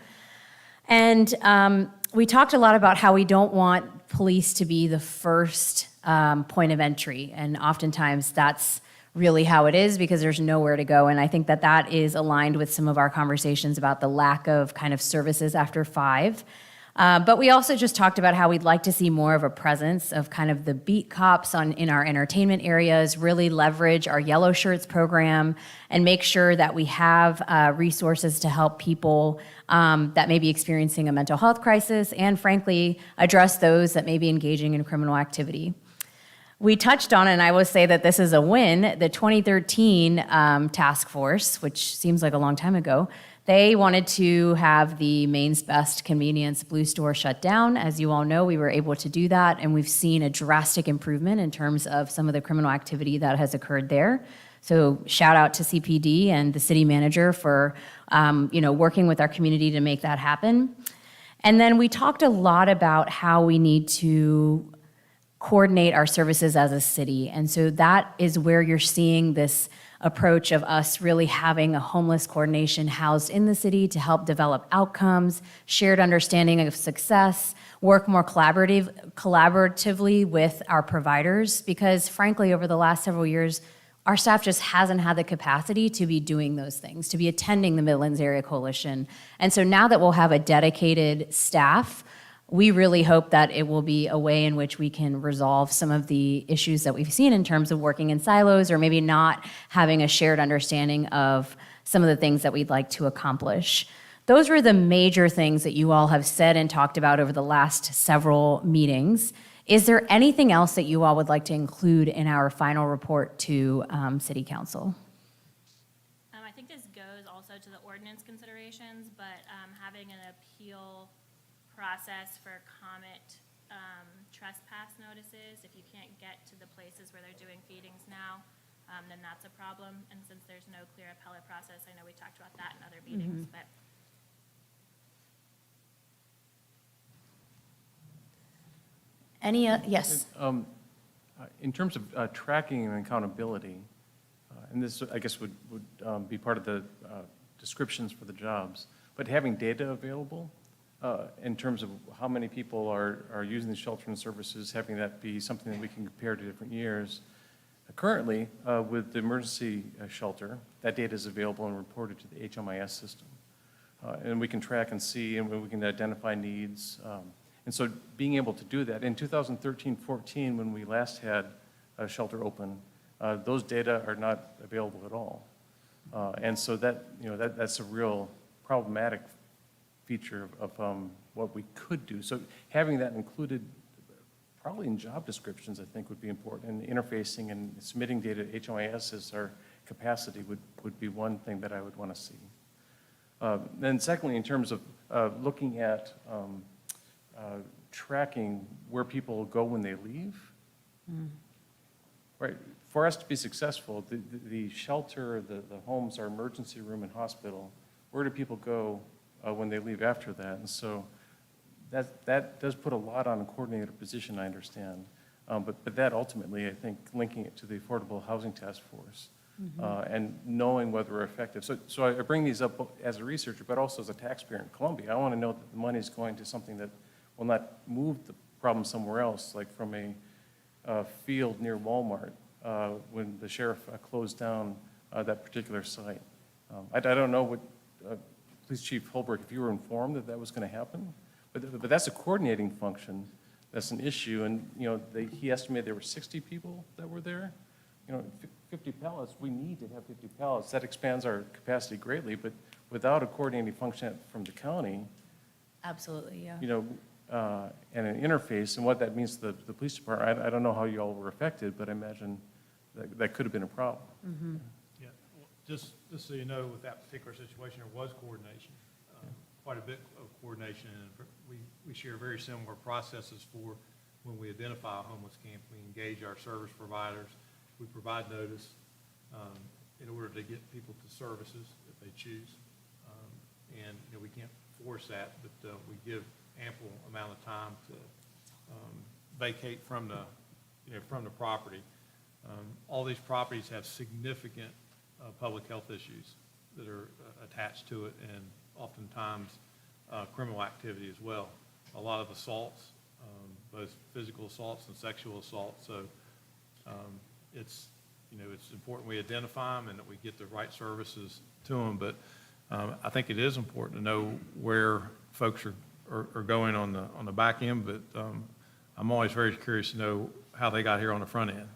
And we talked a lot about how we don't want police to be the first point of entry. And oftentimes that's really how it is because there's nowhere to go. And I think that that is aligned with some of our conversations about the lack of kind of services after 5. But we also just talked about how we'd like to see more of a presence of kind of the beat cops in our entertainment areas, really leverage our Yellow Shirts program and make sure that we have resources to help people that may be experiencing a mental health crisis and frankly, address those that may be engaging in criminal activity. We touched on, and I will say that this is a win, the 2013 task force, which seems like a long time ago. They wanted to have the Maine's Best Convenience Blue Store shut down. As you all know, we were able to do that, and we've seen a drastic improvement in terms of some of the criminal activity that has occurred there. So shout out to CPD and the city manager for working with our community to make that happen. And then we talked a lot about how we need to coordinate our services as a city. And so that is where you're seeing this approach of us really having a homeless coordination housed in the city to help develop outcomes, shared understanding of success, work more collaboratively with our providers, because frankly, over the last several years, our staff just hasn't had the capacity to be doing those things, to be attending the Midlands Area Coalition. And so now that we'll have a dedicated staff, we really hope that it will be a way in which we can resolve some of the issues that we've seen in terms of working in silos or maybe not having a shared understanding of some of the things that we'd like to accomplish. Those were the major things that you all have said and talked about over the last several meetings. Is there anything else that you all would like to include in our final report to City Council? I think this goes also to the ordinance considerations, but having an appeal process for comment trespass notices, if you can't get to the places where they're doing feedings now, then that's a problem. And since there's no clear appellate process, I know we talked about that in other meetings, but. Yes. In terms of tracking and accountability, and this, I guess, would be part of the descriptions for the jobs, but having data available in terms of how many people are using the shelter and services, having that be something that we can compare to different years. Currently, with the emergency shelter, that data is available and reported to the HMIS system. And we can track and see, and we can identify needs. And so being able to do that, in 2013-14, when we last had a shelter open, those data are not available at all. And so that's a real problematic feature of what we could do. So having that included probably in job descriptions, I think, would be important, and interfacing and submitting data to HMIS as our capacity would be one thing that I would want to see. Then secondly, in terms of looking at tracking where people go when they leave, right? For us to be successful, the shelter, the homes, our emergency room and hospital, where do people go when they leave after that? And so that does put a lot on a coordinator position, I understand. But that ultimately, I think, linking it to the Affordable Housing Task Force and knowing whether we're effective. So I bring these up as a researcher, but also as a taxpayer in Columbia. I want to know that the money is going to something that will not move the problem somewhere else, like from a field near Walmart when the sheriff closed down that particular site. I don't know what, Police Chief Holbrook, if you were informed that that was going to happen, but that's a coordinating function. That's an issue, and, he estimated there were 60 people that were there. 50 pallets, we need to have 50 pallets. That expands our capacity greatly, but without a coordinating function from the county, Absolutely, yeah. and an interface, and what that means to the police department, I don't know how you all were affected, but I imagine that could have been a problem. Yeah, well, just so you know, with that particular situation, there was coordination, quite a bit of coordination, and we share very similar processes for when we identify a homeless camp. We engage our service providers, we provide notice in order to get people to services if they choose. And, we can't force that, but we give ample amount of time to vacate from the property. All these properties have significant public health issues that are attached to it, and oftentimes criminal activity as well. A lot of assaults, both physical assaults and sexual assaults. So it's important we identify them and that we get the right services to them. But I think it is important to know where folks are going on the back end. But I'm always very curious to know how they got here on the front end.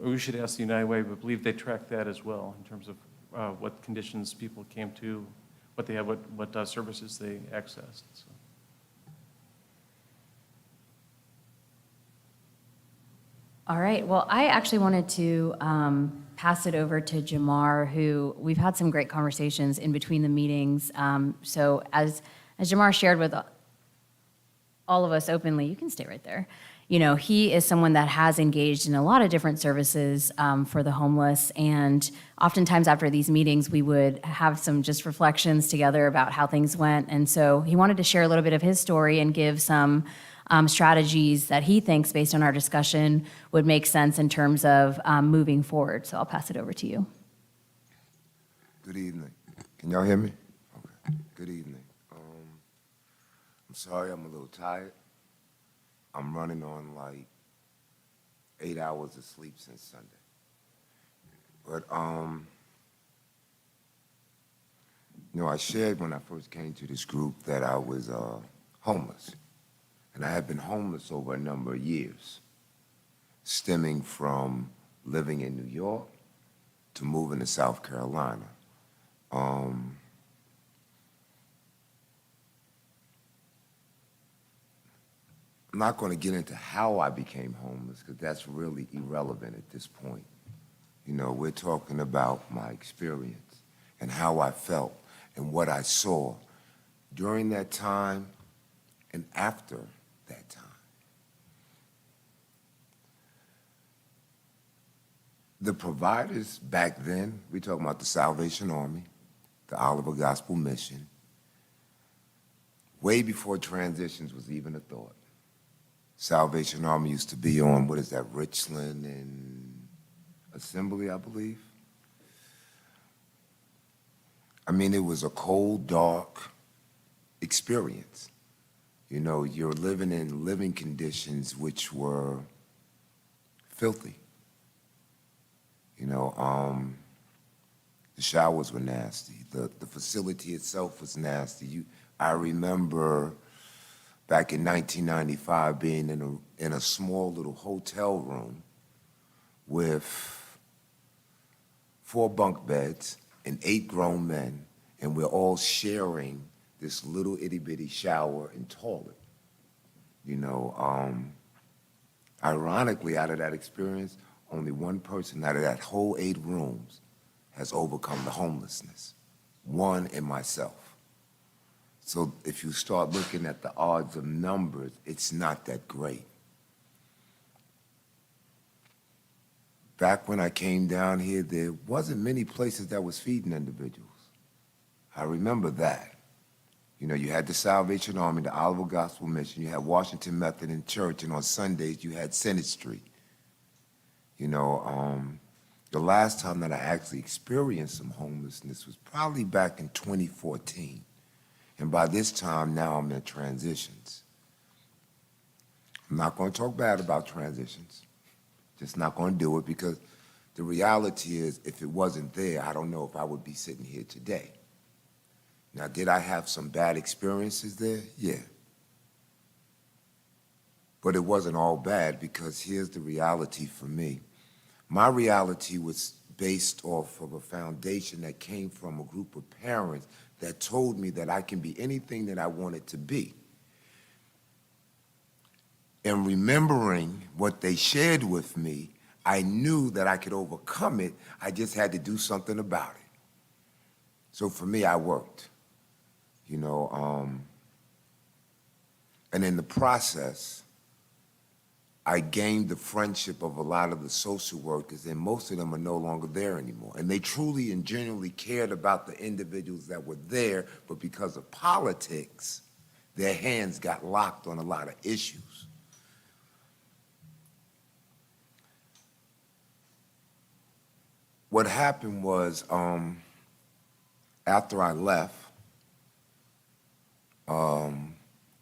We should ask the United Way, but I believe they track that as well in terms of what conditions people came to, what they have, what services they accessed. So. All right, well, I actually wanted to pass it over to Jamar, who we've had some great conversations in between the meetings. So as Jamar shared with all of us openly, you can stay right there. He is someone that has engaged in a lot of different services for the homeless, and oftentimes after these meetings, we would have some just reflections together about how things went. And so he wanted to share a little bit of his story and give some strategies that he thinks, based on our discussion, would make sense in terms of moving forward. So I'll pass it over to you. Good evening. Can y'all hear me? Okay. Good evening. I'm sorry I'm a little tired. I'm running on like 8 hours of sleep since Sunday. But, I shared when I first came to this group that I was homeless. And I had been homeless over a number of years, stemming from living in New York to moving to South Carolina. I'm not going to get into how I became homeless, because that's really irrelevant at this point. We're talking about my experience and how I felt and what I saw during that time and after that time. The providers back then, we talking about the Salvation Army, the Oliver Gospel Mission, way before transitions was even a thought. Salvation Army used to be on, Richland and Assembly, I believe. It was a cold, dark experience. You're living in living conditions which were filthy. The showers were nasty. The facility itself was nasty. I remember back in 1995 being in a small little hotel room with 4 bunk beds and 8 grown men, and we're all sharing this little itty-bitty shower and toilet. Ironically, out of that experience, only one person out of that whole 8 rooms has overcome the homelessness, one in myself. So if you start looking at the odds of numbers, it's not that great. Back when I came down here, there wasn't many places that was feeding individuals. I remember that. You had the Salvation Army, the Oliver Gospel Mission, you had Washington Methodist Church, and on Sundays you had Senate Street. The last time that I actually experienced some homelessness was probably back in 2014. And by this time now I'm in transitions. I'm not going to talk bad about transitions. Just not going to do it because the reality is if it wasn't there, I don't know if I would be sitting here today. Now, did I have some bad experiences there? Yeah. But it wasn't all bad because here's the reality for me. My reality was based off of a foundation that came from a group of parents that told me that I can be anything that I wanted to be. And remembering what they shared with me, I knew that I could overcome it. I just had to do something about it. So for me, I worked, and in the process, I gained the friendship of a lot of the social workers, and most of them are no longer there anymore. And they truly and genuinely cared about the individuals that were there, but because of politics, their hands got locked on a lot of issues. What happened was, after I left,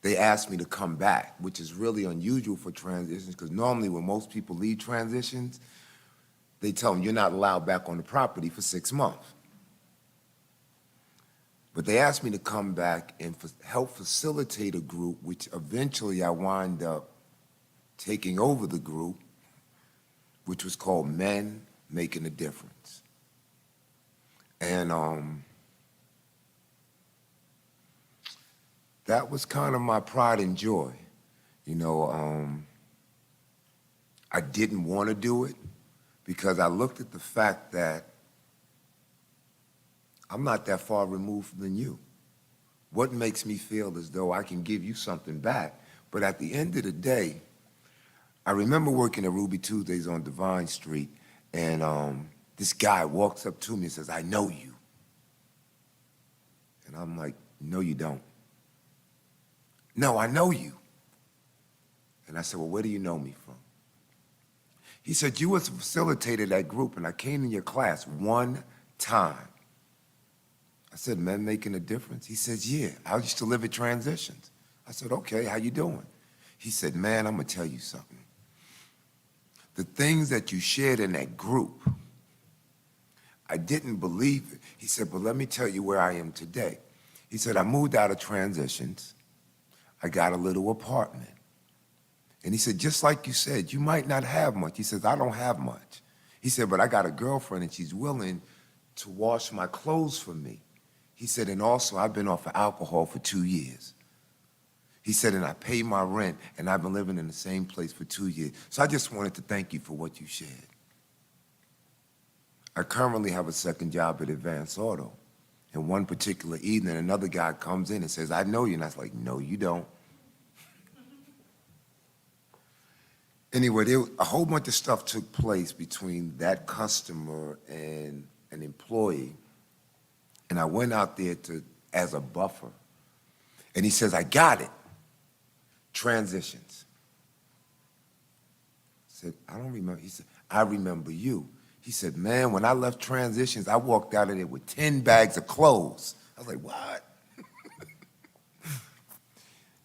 they asked me to come back, which is really unusual for transitions, because normally when most people leave transitions, they tell them you're not allowed back on the property for 6 months. But they asked me to come back and help facilitate a group, which eventually I wind up taking over the group, which was called Men Making a Difference. And that was kind of my pride and joy. I didn't want to do it because I looked at the fact that I'm not that far removed than you. What makes me feel as though I can give you something back? But at the end of the day, I remember working at Ruby Tuesdays on Divine Street, and this guy walks up to me and says, "I know you." And I'm like, "No, you don't." "No, I know you." And I said, "Well, where do you know me from?" He said, "You was facilitated that group, and I came in your class one time." I said, "Men Making a Difference?" He says, "Yeah, I used to live at Transitions." I said, "Okay, how you doing?" He said, "Man, I'm gonna tell you something. The things that you shared in that group, I didn't believe it." He said, "But let me tell you where I am today." He said, "I moved out of Transitions. I got a little apartment." And he said, "Just like you said, you might not have much." He says, "I don't have much." He said, "But I got a girlfriend and she's willing to wash my clothes for me." He said, "And also I've been off of alcohol for 2 years." He said, "And I pay my rent and I've been living in the same place for 2 years. So I just wanted to thank you for what you shared." I currently have a second job at Advance Auto. And one particular evening, another guy comes in and says, "I know you." And I was like, "No, you don't." Anyway, a whole bunch of stuff took place between that customer and an employee. And I went out there as a buffer. And he says, "I got it. Transitions." I said, "I don't remember." He said, "I remember you." He said, "Man, when I left Transitions, I walked out of there with 10 bags of clothes." I was like, "What?"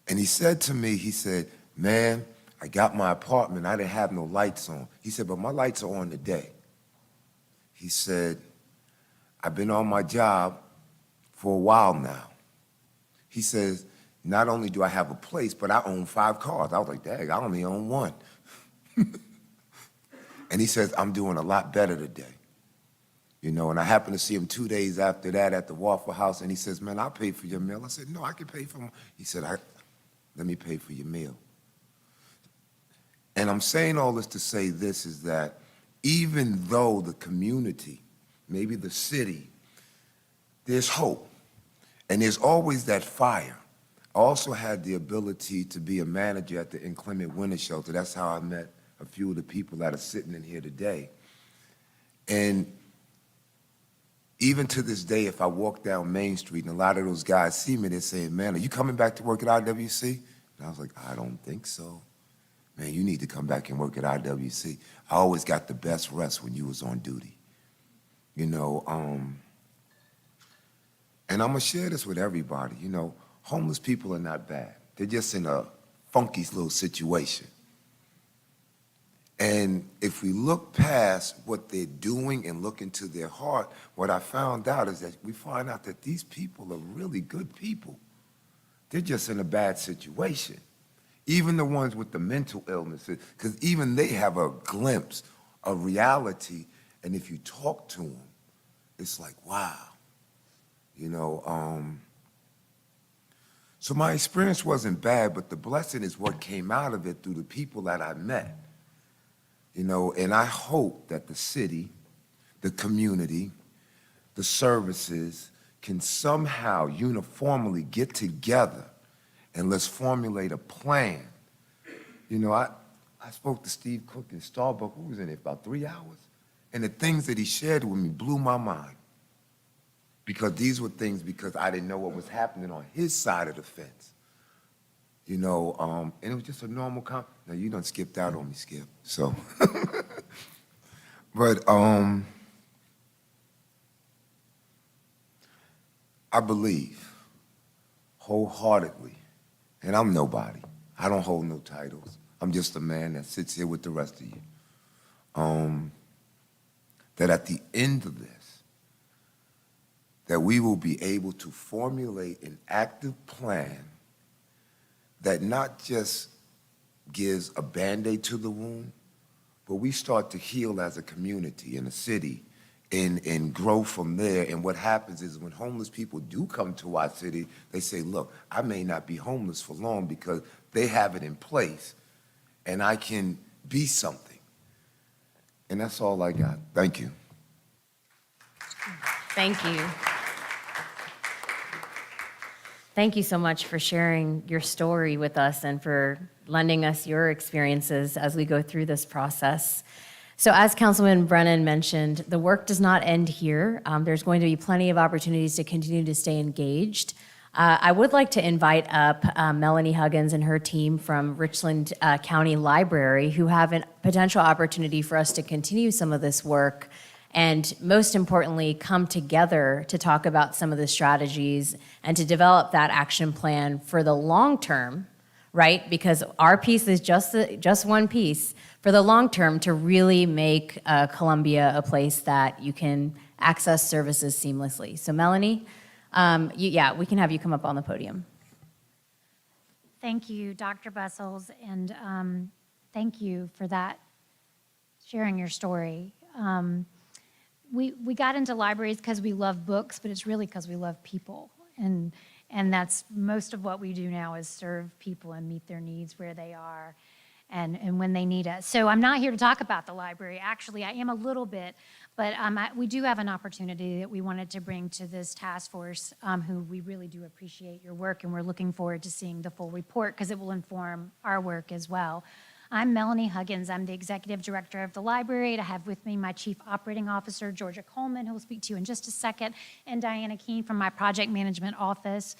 And he said to me, he said, "Man, I got my apartment. I didn't have no lights on." He said, "But my lights are on today." He said, "I've been on my job for a while now." He says, "Not only do I have a place, but I own 5 cars." I was like, "Dang, I only own 1." And he says, "I'm doing a lot better today." And I happened to see him 2 days after that at the Waffle House, and he says, "Man, I'll pay for your meal." I said, "No, I can pay for my." He said, "Let me pay for your meal." And I'm saying all this to say this is that even though the community, maybe the city, there's hope, and there's always that fire. I also had the ability to be a manager at the Inclement Winter Shelter. That's how I met a few of the people that are sitting in here today. And even to this day, if I walk down Main Street and a lot of those guys see me, they're saying, "Man, are you coming back to work at IWC?" And I was like, "I don't think so." "Man, you need to come back and work at IWC. I always got the best rest when you was on duty." And I'm gonna share this with everybody. Homeless people are not bad. They're just in a funky little situation. And if we look past what they're doing and look into their heart, what I found out is that we find out that these people are really good people. They're just in a bad situation. Even the ones with the mental illnesses, because even they have a glimpse of reality, and if you talk to them, it's like, wow. You know, so my experience wasn't bad, but the blessing is what came out of it through the people that I met. You know, and I hope that the city, the community, the services can somehow uniformly get together and let's formulate a plan. You know, I spoke to Steve Cook in Starbucks, we was in it about 3 hours, and the things that he shared with me blew my mind. Because these were things, because I didn't know what was happening on his side of the fence. You know, and it was just a normal Now, you done skipped out on me, Skip, so. But I believe wholeheartedly, and I'm nobody. I don't hold no titles. I'm just a man that sits here with the rest of you. That at the end of this, that we will be able to formulate an active plan that not just gives a Band-Aid to the wound, but we start to heal as a community in a city and grow from there. And what happens is when homeless people do come to our city, they say, look, I may not be homeless for long because they have it in place and I can be something. And that's all I got. Thank you. Thank you. Thank you so much for sharing your story with us and for lending us your experiences as we go through this process. So as Councilman Brennan mentioned, the work does not end here. There's going to be plenty of opportunities to continue to stay engaged. I would like to invite up Melanie Huggins and her team from Richland County Library, who have a potential opportunity for us to continue some of this work and most importantly, come together to talk about some of the strategies and to develop that action plan for the long term, right? Because our piece is just one piece for the long term to really make Columbia a place that you can access services seamlessly. So Melanie, we can have you come up on the podium. Thank you, Dr. Bessels, and thank you for that, sharing your story. We got into libraries because we love books, but it's really because we love people. And that's most of what we do now is serve people and meet their needs where they are and when they need us. So I'm not here to talk about the library. Actually, I am a little bit, but we do have an opportunity that we wanted to bring to this task force, who we really do appreciate your work, and we're looking forward to seeing the full report because it will inform our work as well. I'm Melanie Huggins. I'm the Executive Director of the library. I have with me my Chief Operating Officer, Georgia Coleman, who will speak to you in just a second, and Diana Keene from my Project Management Office.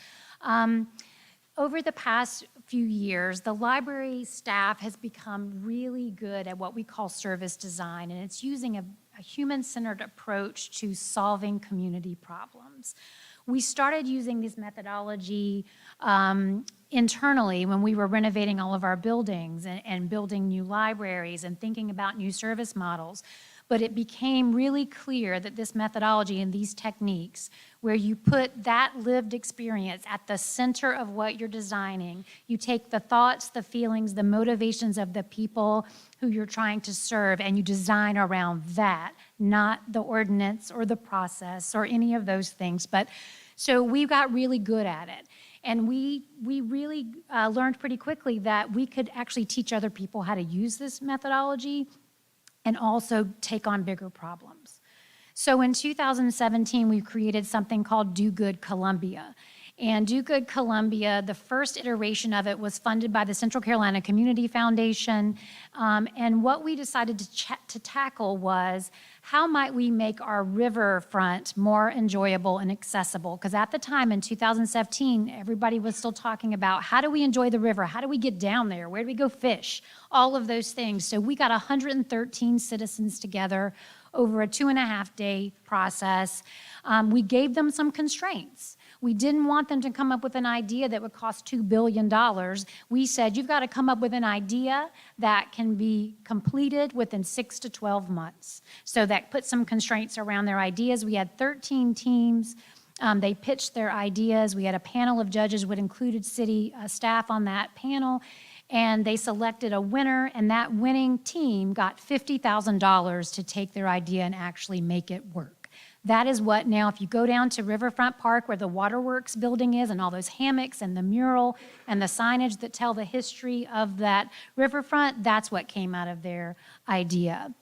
Over the past few years, the library staff has become really good at what we call service design, and it's using a human-centered approach to solving community problems. We started using this methodology internally when we were renovating all of our buildings and building new libraries and thinking about new service models. But it became really clear that this methodology and these techniques, where you put that lived experience at the center of what you're designing, you take the thoughts, the feelings, the motivations of the people who you're trying to serve, and you design around that, not the ordinance or the process or any of those things. But so we got really good at it. And we really learned pretty quickly that we could actually teach other people how to use this methodology and also take on bigger problems. So in 2017, we created something called Do Good Columbia. And Do Good Columbia, the first iteration of it was funded by the Central Carolina Community Foundation. And what we decided to tackle was, how might we make our riverfront more enjoyable and accessible? Because at the time in 2017, everybody was still talking about, how do we enjoy the river? How do we get down there? Where do we go fish? All of those things. So we got 113 citizens together over a 2.5-day process. We gave them some constraints. We didn't want them to come up with an idea that would cost $2 billion. We said, you've got to come up with an idea that can be completed within 6 to 12 months. So that put some constraints around their ideas. We had 13 teams. They pitched their ideas. We had a panel of judges, which included city staff on that panel, and they selected a winner, and that winning team got $50,000 to take their idea and actually make it work. That is what now, if you go down to Riverfront Park where the Waterworks building is and all those hammocks and the mural and the signage that tell the history of that riverfront, that's what came out of their idea.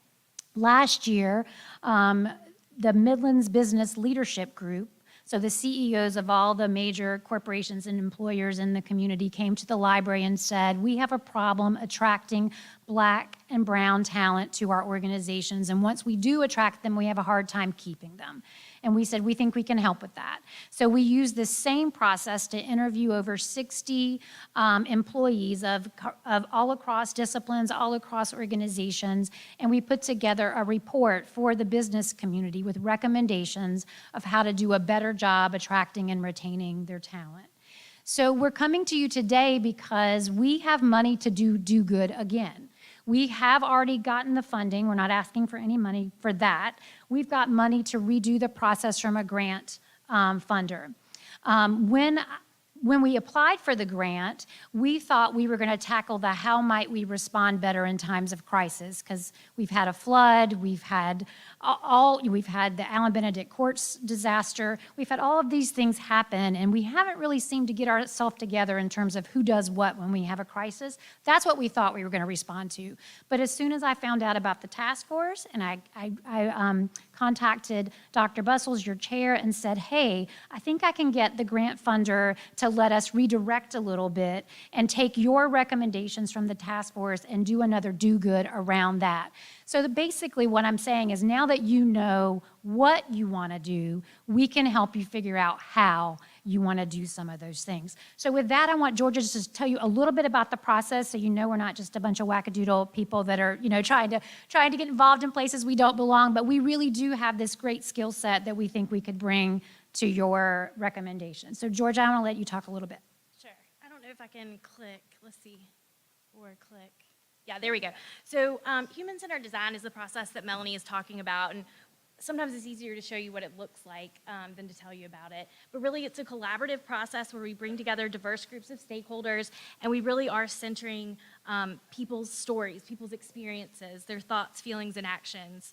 Last year, the Midlands Business Leadership Group, so the CEOs of all the major corporations and employers in the community came to the library and said, we have a problem attracting Black and brown talent to our organizations. And once we do attract them, we have a hard time keeping them. And we said, we think we can help with that. So we used the same process to interview over 60 employees of all across disciplines, all across organizations, and we put together a report for the business community with recommendations of how to do a better job attracting and retaining their talent. So we're coming to you today because we have money to do good again. We have already gotten the funding. We're not asking for any money for that. We've got money to redo the process from a grant funder. When we applied for the grant, we thought we were going to tackle the how might we respond better in times of crisis, because we've had a flood, we've had the Allen Benedict Courts disaster, we've had all of these things happen, and we haven't really seemed to get ourselves together in terms of who does what when we have a crisis. That's what we thought we were going to respond to. But as soon as I found out about the task force, and I contacted Dr. Bustles, your chair, and said, hey, I think I can get the grant funder to let us redirect a little bit and take your recommendations from the task force and do another do-good around that. So basically what I'm saying is now that you know what you want to do, we can help you figure out how you want to do some of those things. So with that, I want Georgia just to tell you a little bit about the process so you know we're not just a bunch of wackadoodle people that are, trying to get involved in places we don't belong, but we really do have this great skill set that we think we could bring to your recommendation. So Georgia, I want to let you talk a little bit. Sure. I don't know if I can click. Let's see. Or click. Yeah, there we go. So human-centered design is the process that Melanie is talking about, and sometimes it's easier to show you what it looks like than to tell you about it. But really, it's a collaborative process where we bring together diverse groups of stakeholders, and we really are centering people's stories, people's experiences, their thoughts, feelings, and actions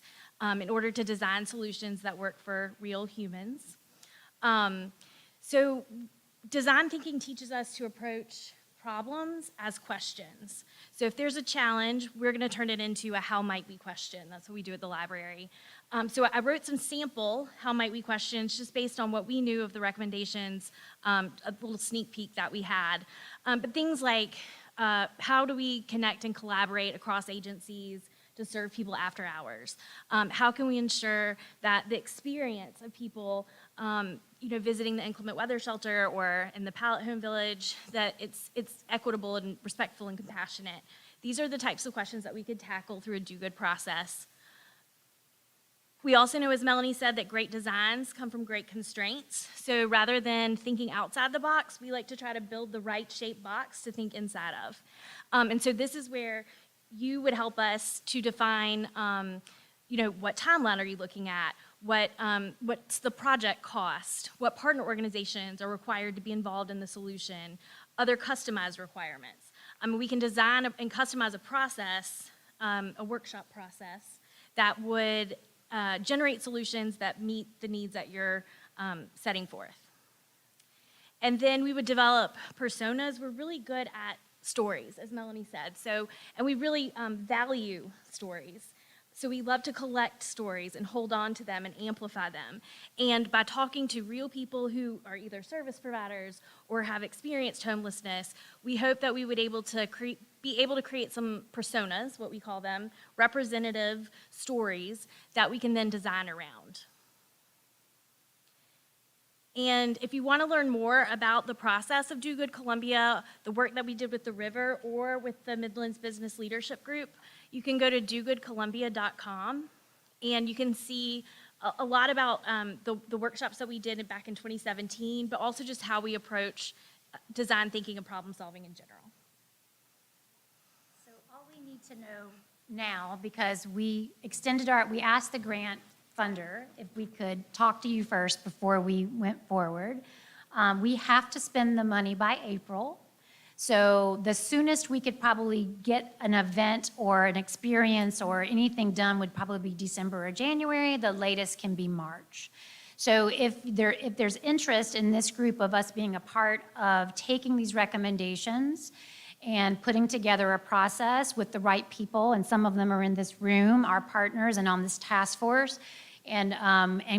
in order to design solutions that work for real humans. So design thinking teaches us to approach problems as questions. So if there's a challenge, we're going to turn it into a how might we question. That's what we do at the library. So I wrote some sample how might we questions just based on what we knew of the recommendations, a little sneak peek that we had. But things like how do we connect and collaborate across agencies to serve people after hours? How can we ensure that the experience of people visiting the inclement weather shelter or in the Pallet Home Village, that it's equitable and respectful and compassionate? These are the types of questions that we could tackle through a do-good process. We also know, as Melanie said, that great designs come from great constraints. So rather than thinking outside the box, we like to try to build the right shaped box to think inside of. And so this is where you would help us to define, what timeline are you looking at? What's the project cost? What partner organizations are required to be involved in the solution? Other customized requirements. We can design and customize a process, a workshop process, that would generate solutions that meet the needs that you're setting forth. And then we would develop personas. We're really good at stories, as Melanie said. And we really value stories. So we love to collect stories and hold on to them and amplify them. And by talking to real people who are either service providers or have experienced homelessness, we hope that we would be able to create some personas, what we call them, representative stories that we can then design around. And if you want to learn more about the process of Do Good Columbia, the work that we did with the river or with the Midlands Business Leadership Group, you can go to dogoodcolumbia.com and you can see a lot about the workshops that we did back in 2017, but also just how we approach design thinking and problem solving in general. So all we need to know now, because we asked the grant funder if we could talk to you first before we went forward. We have to spend the money by April. So the soonest we could probably get an event or an experience or anything done would probably be December or January. The latest can be March. So if there's interest in this group of us being a part of taking these recommendations and putting together a process with the right people, and some of them are in this room, our partners and on this task force, and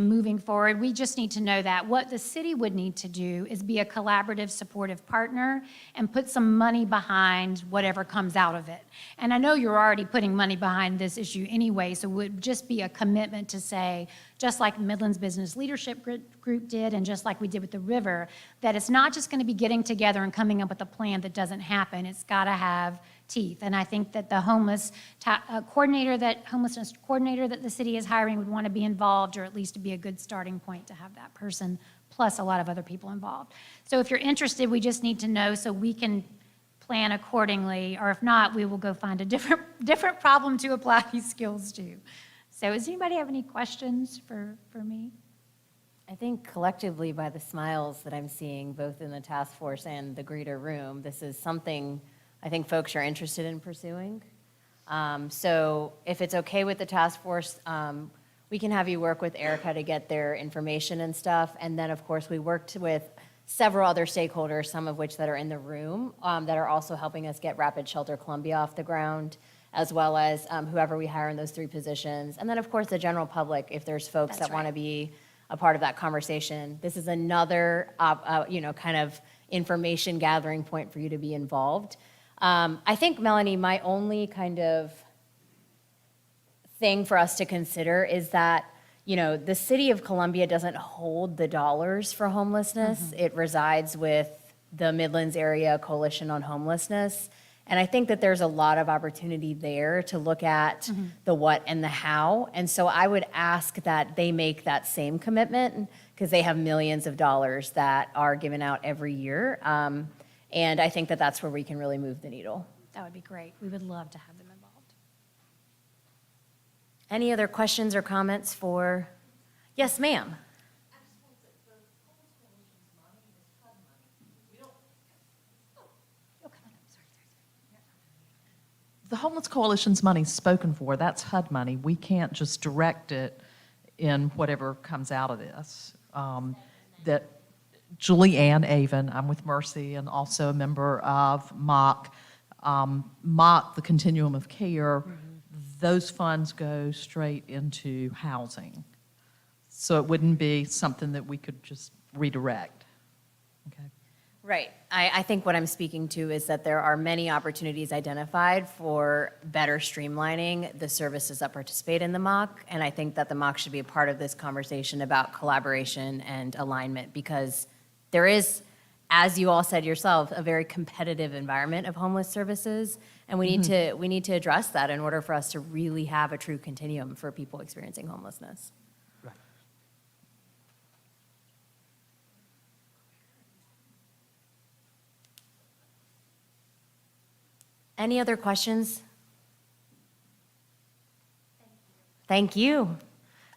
moving forward, we just need to know that what the city would need to do is be a collaborative, supportive partner and put some money behind whatever comes out of it. And I know you're already putting money behind this issue anyway, so it would just be a commitment to say, just like Midlands Business Leadership Group did, and just like we did with the river, that it's not just going to be getting together and coming up with a plan that doesn't happen. It's got to have teeth. And I think that the homelessness coordinator that the city is hiring would want to be involved, or at least to be a good starting point to have that person, plus a lot of other people involved. So if you're interested, we just need to know so we can plan accordingly, or if not, we will go find a different problem to apply these skills to. So does anybody have any questions for me? I think collectively, by the smiles that I'm seeing, both in the task force and the greeter room, this is something I think folks are interested in pursuing. So if it's okay with the task force, we can have you work with Erica to get their information and stuff. And then, of course, we worked with several other stakeholders, some of which that are in the room, that are also helping us get Rapid Shelter Columbia off the ground, as well as whoever we hire in those 3 positions. And then, of course, the general public, if there's folks That's that want to right. be a part of that conversation. This is another, kind of information gathering point for you to be involved. I think, Melanie, my only kind of thing for us to consider is that, the city of Columbia doesn't hold the dollars for homelessness. It resides with the Midlands Area Coalition on Homelessness. And I think that there's a lot of opportunity there to look at the what and the how. And so I would ask that they make that same commitment, because they have millions of dollars that are given out every year. And I think that that's where we can really move the needle. That would be great. We would love to have them involved. Any other questions or comments for, yes, ma'am? The Homeless Coalition's money's spoken for. That's HUD money. We can't just direct it in whatever comes out of this. That Julie Ann Avon, I'm with Mercy and also a member of MOC. MOC, the Continuum of Care, those funds go straight into housing. So it wouldn't be something that we could just redirect. Okay. Right. I think what I'm speaking to is that there are many opportunities identified for better streamlining the services that participate in the MOC. And I think that the MOC should be a part of this conversation about collaboration and alignment, because there is, as you all said yourself, a very competitive environment of homeless services. And we need to address that in order for us to really have a true continuum for people experiencing homelessness. Any other questions? Thank you.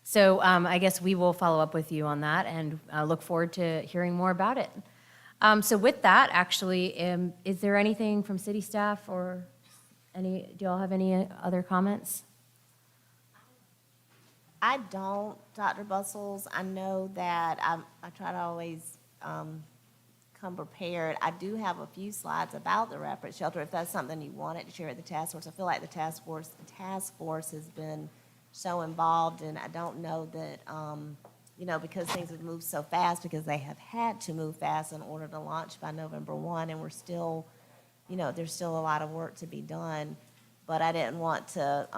So I guess we will follow up with you on that and look forward to hearing more about it. So with that, actually, is there anything from city staff or do y'all have any other comments? I don't, Dr. Bustles. I know that I try to always come prepared. I do have a few slides about the Rapid Shelter, if that's something you wanted to share at the task force. I feel like the task force has been so involved, and I don't know that, because things have moved so fast, because they have had to move fast in order to launch by November 1, and we're still, there's still a lot of work to be done. But I didn't want to,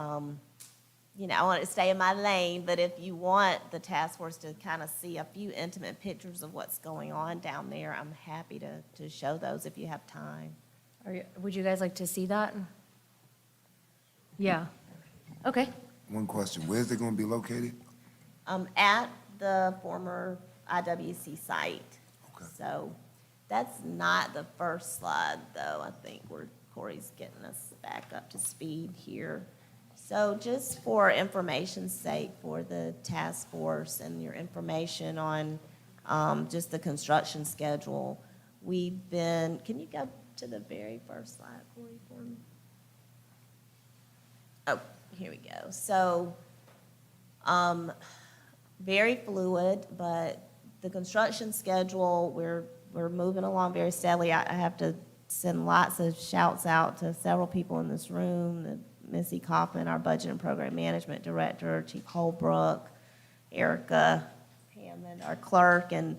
I want to stay in my lane, but if you want the task force to kind of see a few intimate pictures of what's going on down there, I'm happy to show those if you have time. Would you guys like to see that? Yeah. Okay. One question, where's it gonna be located? At the former IWC site. Okay. So that's not the first slide, though. I think Corey's getting us back up to speed here. So just for information's sake, for the task force and your information on just the construction schedule, can you go to the very first slide, Corey, for me? Oh, here we go. So, very fluid, but the construction schedule, we're moving along very steadily. I have to send lots of shouts out to several people in this room, Missy Kaufman, our Budget and Program Management Director, Chief Holbrook, Erica Hammond, our clerk, and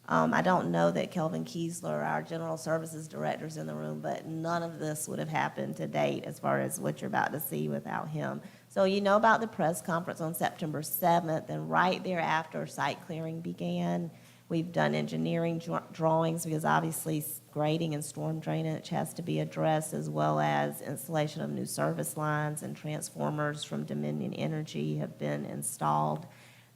I don't know that Kelvin Kiesler, our General Services Director, is in the room, but none of this would have happened to date as far as what you're about to see without him. So you know about the press conference on September 7th, and right thereafter, site clearing began. We've done engineering drawings because obviously grading and storm drainage has to be addressed, as well as installation of new service lines and transformers from Dominion Energy have been installed.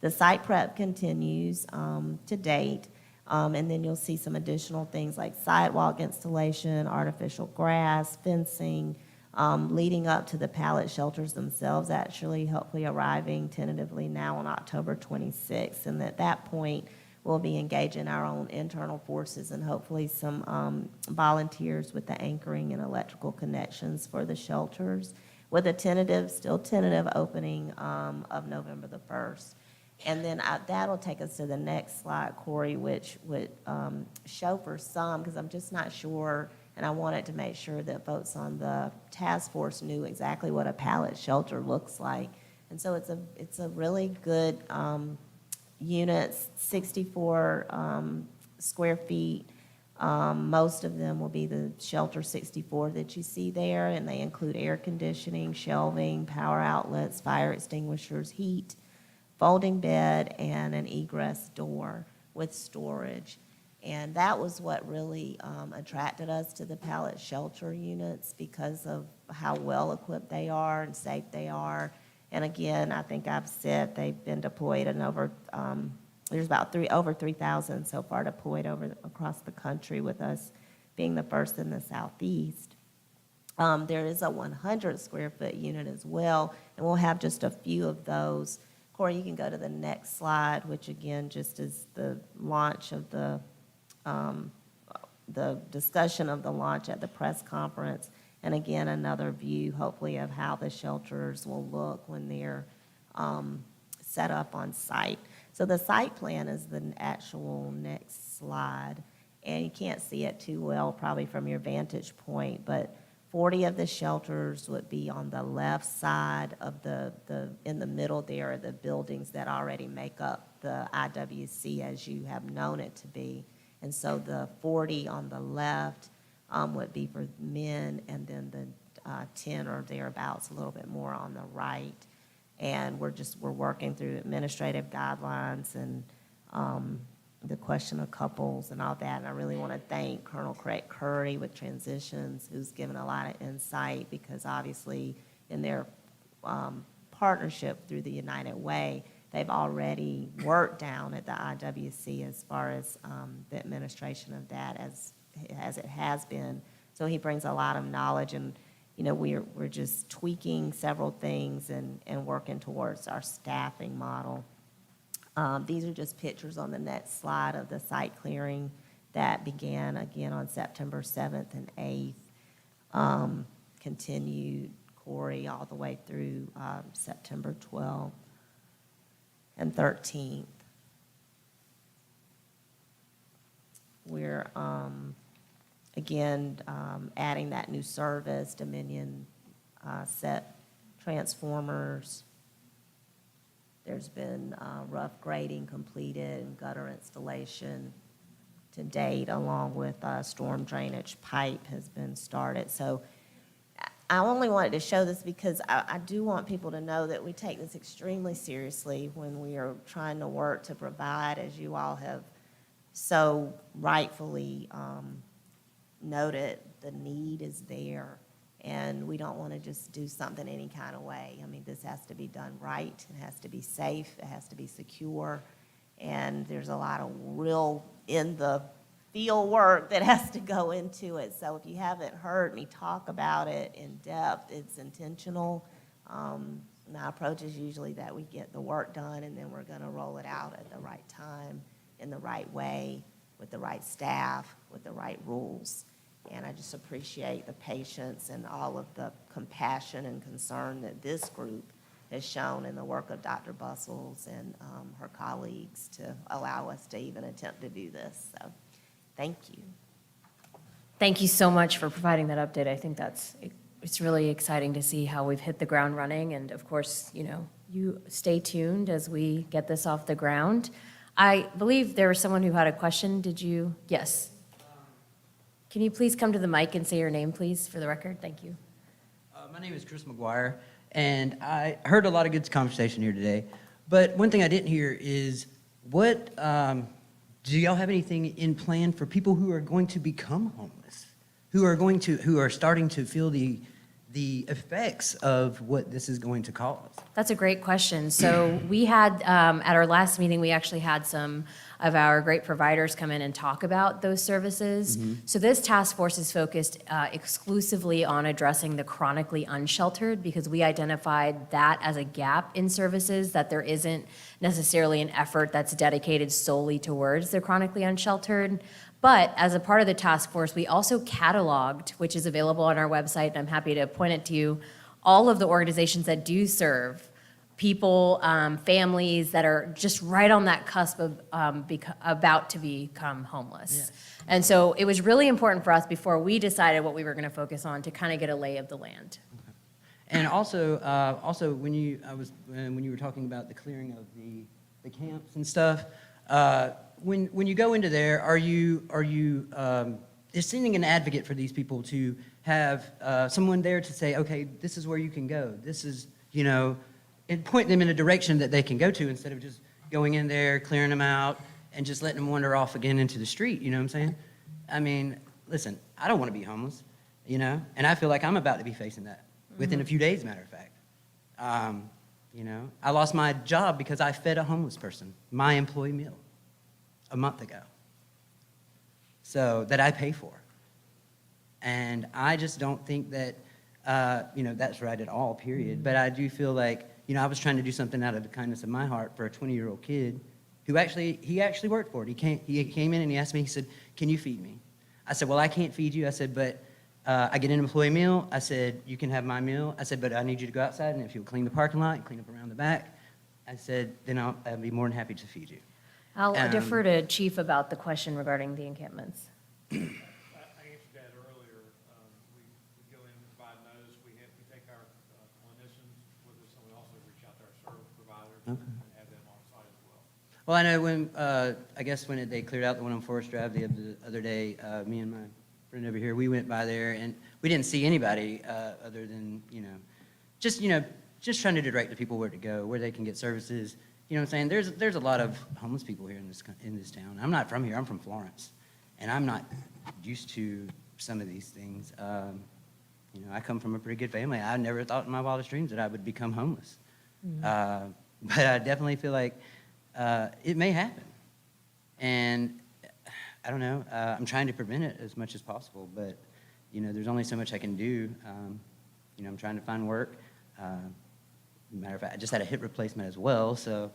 The site prep continues to date. And then you'll see some additional things like sidewalk installation, artificial grass, fencing, leading up to the pallet shelters themselves actually hopefully arriving tentatively now on October 26th. And at that point, we'll be engaging our own internal forces and hopefully some volunteers with the anchoring and electrical connections for the shelters, with a still tentative opening of November the 1st. And then that'll take us to the next slide, Corey, which would show for some, because I'm just not sure, and I wanted to make sure that folks on the task force knew exactly what a pallet shelter looks like. And so it's a really good unit, 64 square feet. Most of them will be the shelter 64 that you see there, and they include air conditioning, shelving, power outlets, fire extinguishers, heat, folding bed, and an egress door with storage. And that was what really attracted us to the pallet shelter units, because of how well equipped they are and safe they are. And again, I think I've said they've been deployed and there's about over 3,000 so far deployed across the country, with us being the first in the Southeast. There is a 100 square foot unit as well, and we'll have just a few of those. Corey, you can go to the next slide, which again just is the launch of the discussion of the launch at the press conference. And again, another view, hopefully, of how the shelters will look when they're set up on site. So the site plan is the actual next slide. And you can't see it too well probably from your vantage point, but 40 of the shelters would be on the left side of in the middle there are the buildings that already make up the IWC as you have known it to be. And so the 40 on the left would be for men, and then the 10 or thereabouts, a little bit more on the right. And we're working through administrative guidelines and the question of couples and all that. And I really want to thank Colonel Craig Curry with Transitions, who's given a lot of insight, because obviously in their partnership through the United Way, they've already worked down at the IWC as far as the administration of that as it has been. So he brings a lot of knowledge, and we're just tweaking several things and working towards our staffing model. These are just pictures on the next slide of the site clearing that began again on September 7th and 8th, continued, Corey, all the way through September 12th and 13th. We're, again, adding that new service, Dominion set transformers. There's been rough grading completed and gutter installation to date, along with storm drainage pipe has been started. So I only wanted to show this because I do want people to know that we take this extremely seriously when we are trying to work to provide, as you all have so rightfully noted, the need is there. And we don't want to just do something any kind of way. I mean, this has to be done right, it has to be safe, it has to be secure, and there's a lot of real in the field work that has to go into it. So if you haven't heard me talk about it in depth, it's intentional. My approach is usually that we get the work done and then we're gonna roll it out at the right time, in the right way, with the right staff, with the right rules. And I just appreciate the patience and all of the compassion and concern that this group has shown in the work of Dr. Bustles and her colleagues to allow us to even attempt to do this. So, thank you. Thank you so much for providing that update. I think it's really exciting to see how we've hit the ground running. And of course, you stay tuned as we get this off the ground. I believe there was someone who had a question. Did you? Yes. Can you please come to the mic and say your name, please, for the record? Thank you. My name is Chris McGuire, and I heard a lot of good conversation here today. But one thing I didn't hear is what do y'all have anything in plan for people who are going to become homeless, who are starting to feel the effects of what this is going to cause? That's a great question. So we had, at our last meeting, we actually had some of our great providers come in and talk about those services. So this task force is focused exclusively on addressing the chronically unsheltered, because we identified that as a gap in services, that there isn't necessarily an effort that's dedicated solely towards the chronically unsheltered. But as a part of the task force, we also cataloged, which is available on our website, and I'm happy to point it to you, all of the organizations that do serve people, families that are just right on that cusp of about to become homeless. Yes. And so it was really important for us before we decided what we were going to focus on to kind of get a lay of the land. And also, when you were talking about the clearing of the camps and stuff, when you go into there, are you sending an advocate for these people to have someone there to say, okay, this is where you can go. This is, and point them in a direction that they can go to, instead of just going in there, clearing them out, and just letting them wander off again into the street, you know what I'm saying? I mean, listen, I don't want to be homeless, and I feel like I'm about to be facing that within a few days, matter of fact. I lost my job because I fed a homeless person my employee meal a month ago, so that I pay for. And I just don't think that, that's right at all, period. But I do feel like, I was trying to do something out of the kindness of my heart for a 20-year-old kid who he actually worked for it. He came in and he asked me, he said, can you feed me? I said, well, I can't feed you. I said, but I get an employee meal. I said, you can have my meal. I said, but I need you to go outside, and if you'll clean the parking lot and clean up around the back, I said, then I'll be more than happy to feed you. I'll defer to Chief about the question regarding the encampments. I answered that earlier. We go in and provide notice. We take our clinicians with us, and we also reach out to our service providers and have them on site as well. Well, I know when, I guess when they cleared out the one on Forest Drive the other day, me and my friend over here, we went by there, and we didn't see anybody other than, just trying to direct the people where to go, where they can get services. You know what I'm saying? There's a lot of homeless people here in this town. I'm not from here. I'm from Florence, and I'm not used to some of these things. I come from a pretty good family. I never thought in my wildest dreams that I would become homeless. But I definitely feel like it may happen, and I don't know. I'm trying to prevent it as much as possible, but there's only so much I can do. I'm trying to find work. Matter of fact, I just had a hip replacement as well, so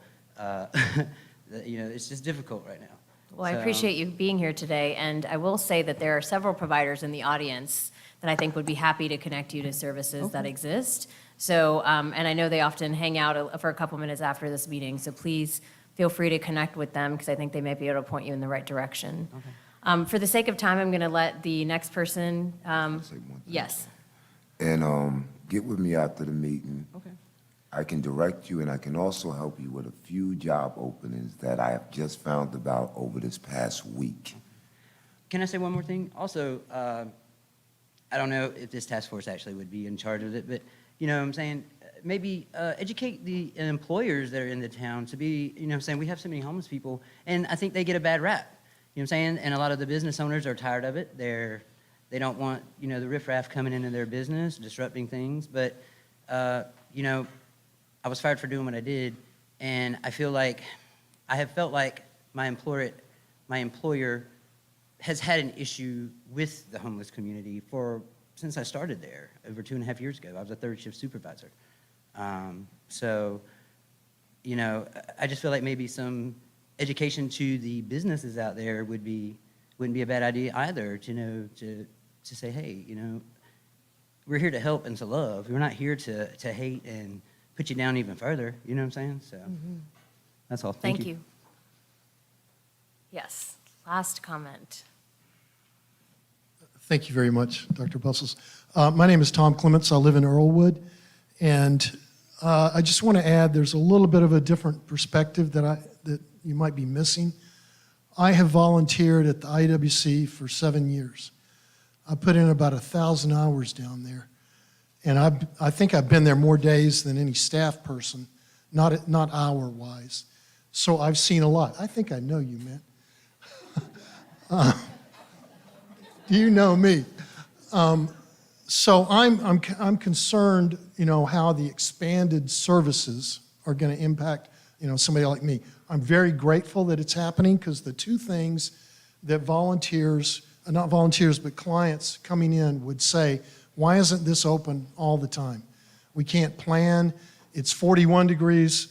it's just difficult right now. Well, I appreciate you being here today, and I will say that there are several providers in the audience that I think would be happy to connect you to services that exist. So, and I know they often hang out for a couple minutes after this meeting, so please feel free to connect with them, because I think they may be able to point you in the right direction. Okay. For the sake of time, I'm going to let the next person. Say one thing. Yes. And get with me after the meeting. Okay. I can direct you, and I can also help you with a few job openings that I have just found about over this past week. Can I say one more thing? Also, I don't know if this task force actually would be in charge of it, but what I'm saying, maybe educate the employers that are in the town to be, I'm saying, we have so many homeless people, and I think they get a bad rap. You know what I'm saying? And a lot of the business owners are tired of it. They don't want, the riffraff coming into their business, disrupting things. But, I was fired for doing what I did, and I have felt like my employer has had an issue with the homeless community since I started there over 2.5 years ago. I was a third shift supervisor. So, I just feel like maybe some education to the businesses out there wouldn't be a bad idea either, to say, hey, we're here to help and to love. We're not here to hate and put you down even further. You know what I'm saying? So that's all. Thank you. Yes, last comment. Thank you very much, Dr. Bustles. My name is Tom Clements. I live in Earlwood. And I just want to add, there's a little bit of a different perspective that you might be missing. I have volunteered at the IWC for 7 years. I put in about 1,000 hours down there. And I think I've been there more days than any staff person, not hour-wise. So I've seen a lot. I think I know you, man. You know me. So I'm concerned, how the expanded services are going to impact, somebody like me. I'm very grateful that it's happening, because the two things that not volunteers, but clients coming in would say, why isn't this open all the time? We can't plan. It's 41 degrees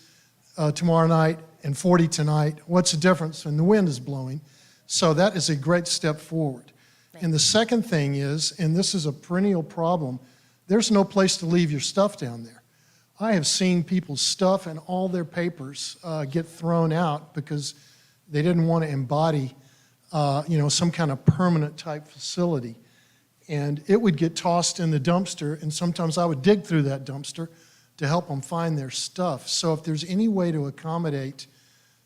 tomorrow night and 40 tonight. What's the difference? And the wind is blowing. So that is a great step forward. And the second thing is, and this is a perennial problem, there's no place to leave your stuff down there. I have seen people's stuff and all their papers get thrown out because they didn't want to embody, some kind of permanent type facility. And it would get tossed in the dumpster, and sometimes I would dig through that dumpster to help them find their stuff. So if there's any way to accommodate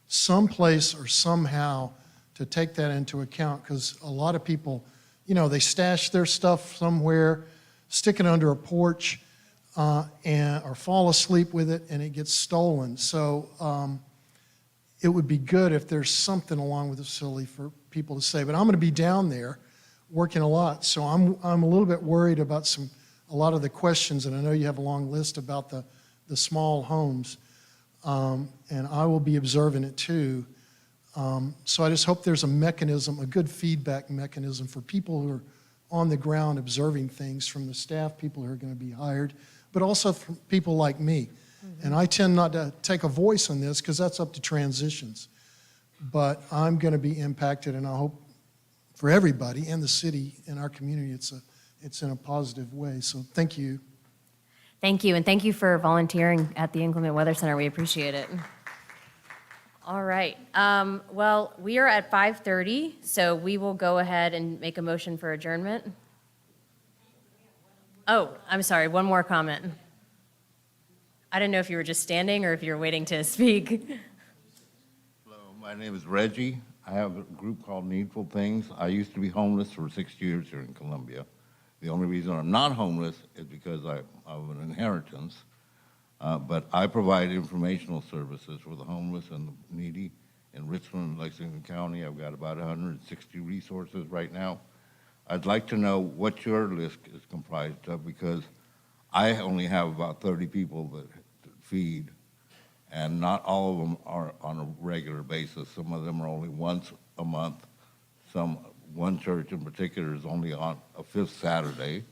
someplace or somehow to take that into account, because a lot of people, they stash their stuff somewhere, stick it under a porch, or fall asleep with it, and it gets stolen. So it would be good if there's something along with the facility for people to say. But I'm going to be down there working a lot, so I'm a little bit worried about a lot of the questions, and I know you have a long list about the small homes, and I will be observing it too. So I just hope there's a mechanism, a good feedback mechanism for people who are on the ground observing things, from the staff, people who are going to be hired, but also from people like me. And I tend not to take a voice on this because that's up to transitions. But I'm going to be impacted, and I hope for everybody and the city and our community, it's in a positive way. So thank you. Thank you, and thank you for volunteering at the Inclement Weather Center. We appreciate it. All right. Well, we are at 5:30, so we will go ahead and make a motion for adjournment. Oh, I'm sorry, one more comment. I didn't know if you were just standing or if you were waiting to speak. Hello, my name is Reggie. I have a group called Needful Things. I used to be homeless for 6 years here in Columbia. The only reason I'm not homeless is because of an inheritance. But I provide informational services for the homeless and the needy in Richland and Lexington County. I've got about 160 resources right now. I'd like to know what your list is comprised of, because I only have about 30 people that feed, and not all of them are on a regular basis. Some of them are only once a month. One church in particular is only on a fifth Saturday.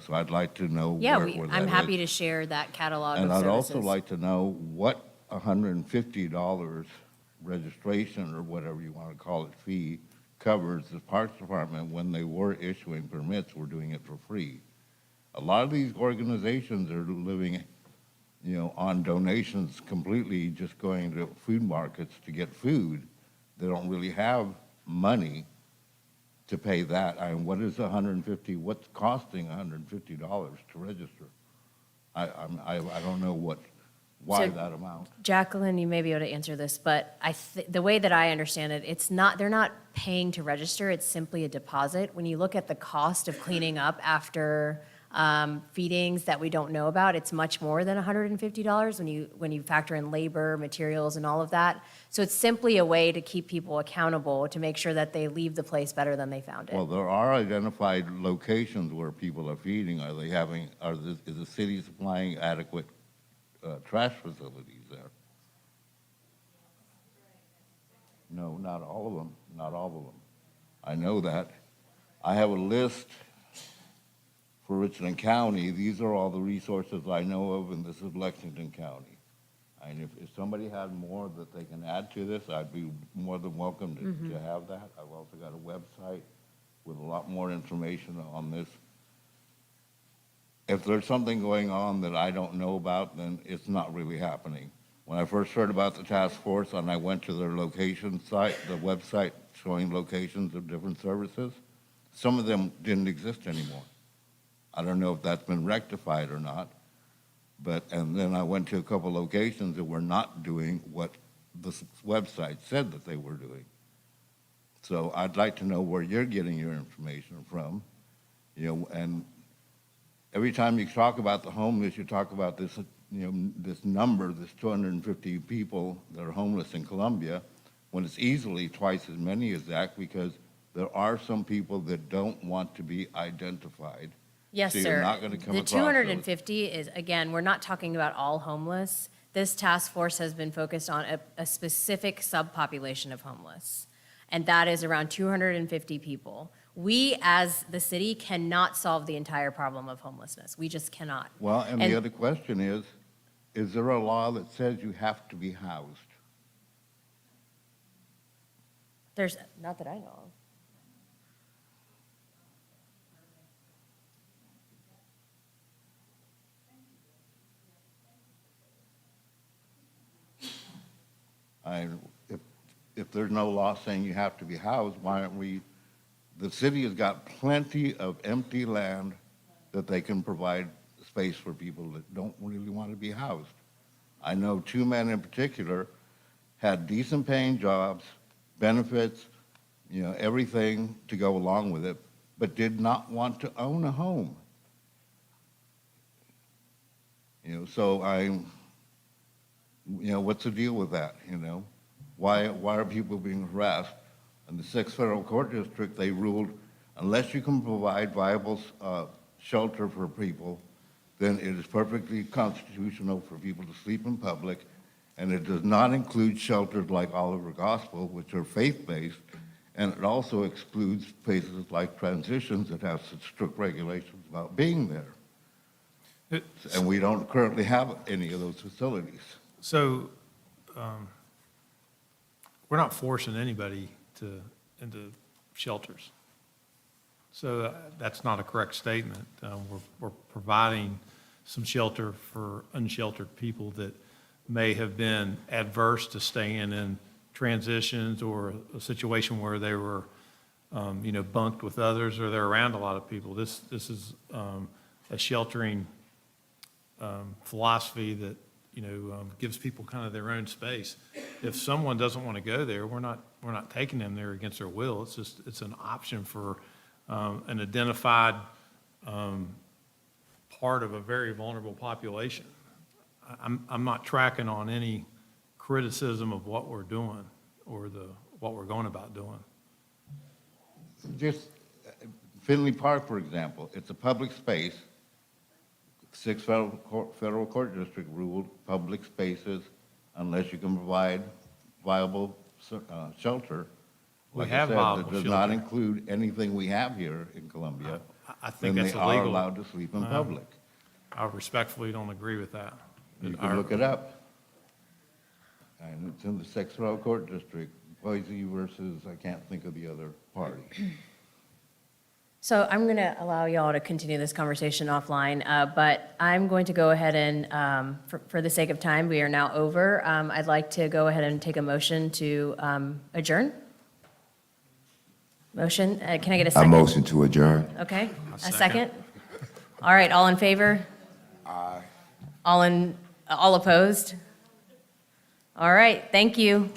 So I'd like to know Yeah, where that I'm happy is. to share that catalog of And services. I'd also like to know what $150 registration, or whatever you want to call it, fee covers. The Parks Department, when they were issuing permits, were doing it for free. A lot of these organizations are living, on donations, completely just going to food markets to get food. They don't really have money to pay that. I mean, what is what's costing $150 to register? I don't know why So, that amount. Jacqueline, you may be able to answer this, but the way that I understand it, they're not paying to register, it's simply a deposit. When you look at the cost of cleaning up after feedings that we don't know about. It's much more than $150 when you factor in labor, materials, and all of that. So it's simply a way to keep people accountable, to make sure that they leave the place better than they found it. Well, there are identified locations where people are feeding. Is the city supplying adequate trash facilities there? No, not all of them, not all of them. I know that. I have a list for Richland County. These are all the resources I know of, and this is Lexington County. And if somebody had more that they can add to this, I'd be more than welcome to have that. I've also got a website with a lot more information on this. If there's something going on that I don't know about, then it's not really happening. When I first heard about the task force and I went to their location site, the website showing locations of different services, some of them didn't exist anymore. I don't know if that's been rectified or not, and then I went to a couple locations that were not doing what the website said that they were doing. So I'd like to know where you're getting your information from, and every time you talk about the homeless, you talk about this, this number, this 250 people that are homeless in Columbia, when it's easily twice as many as that, because there are some people that don't want to be identified. Yes, So sir. you're not gonna come The across those. 250 is, again, we're not talking about all homeless. This task force has been focused on a specific subpopulation of homeless, and that is around 250 people. We, as the city, cannot solve the entire problem of homelessness. We just cannot. Well, and the other question is there a law that says you have to be housed? There's, not that I know of. If there's no law saying you have to be housed, why aren't we, the city has got plenty of empty land that they can provide space for people that don't really want to be housed. I know two men in particular had decent paying jobs, benefits, everything to go along with it, but did not want to own a home. So what's the deal with that, Why are people being harassed? In the 6th Federal Court District, they ruled unless you can provide viable shelter for people, then it is perfectly constitutional for people to sleep in public, and it does not include shelters like Oliver Gospel, which are faith-based, and it also excludes places like Transitions that have such strict regulations about being there. And we don't currently have any of those facilities. So, we're not forcing anybody into shelters. So that's not a correct statement. We're providing some shelter for unsheltered people that may have been adverse to staying in Transitions or a situation where they were, bunked with others or they're around a lot of people. This is a sheltering philosophy that gives people kind of their own space. If someone doesn't want to go there, we're not taking them there against their will. It's an option for an identified part of a very vulnerable population. I'm not tracking on any criticism of what we're doing or what we're going about doing. Just Finley Park, for example, it's a public space. 6th Federal Court District ruled public spaces, unless you can provide viable shelter. We have viable that does not include anything we have here in Columbia. I think then that's they illegal. are allowed to sleep in public. I respectfully don't agree with that. You can look it up. And it's in the 6th Federal Court District, Boise versus, I can't think of the other party. So I'm going to allow y'all to continue this conversation offline, but I'm going to go ahead and, for the sake of time, we are now over. I'd like to go ahead and take a motion to adjourn. Motion, can I get a I second? motion to adjourn. Okay, a second? All right, all in favor? Aye. All opposed? All right, thank you.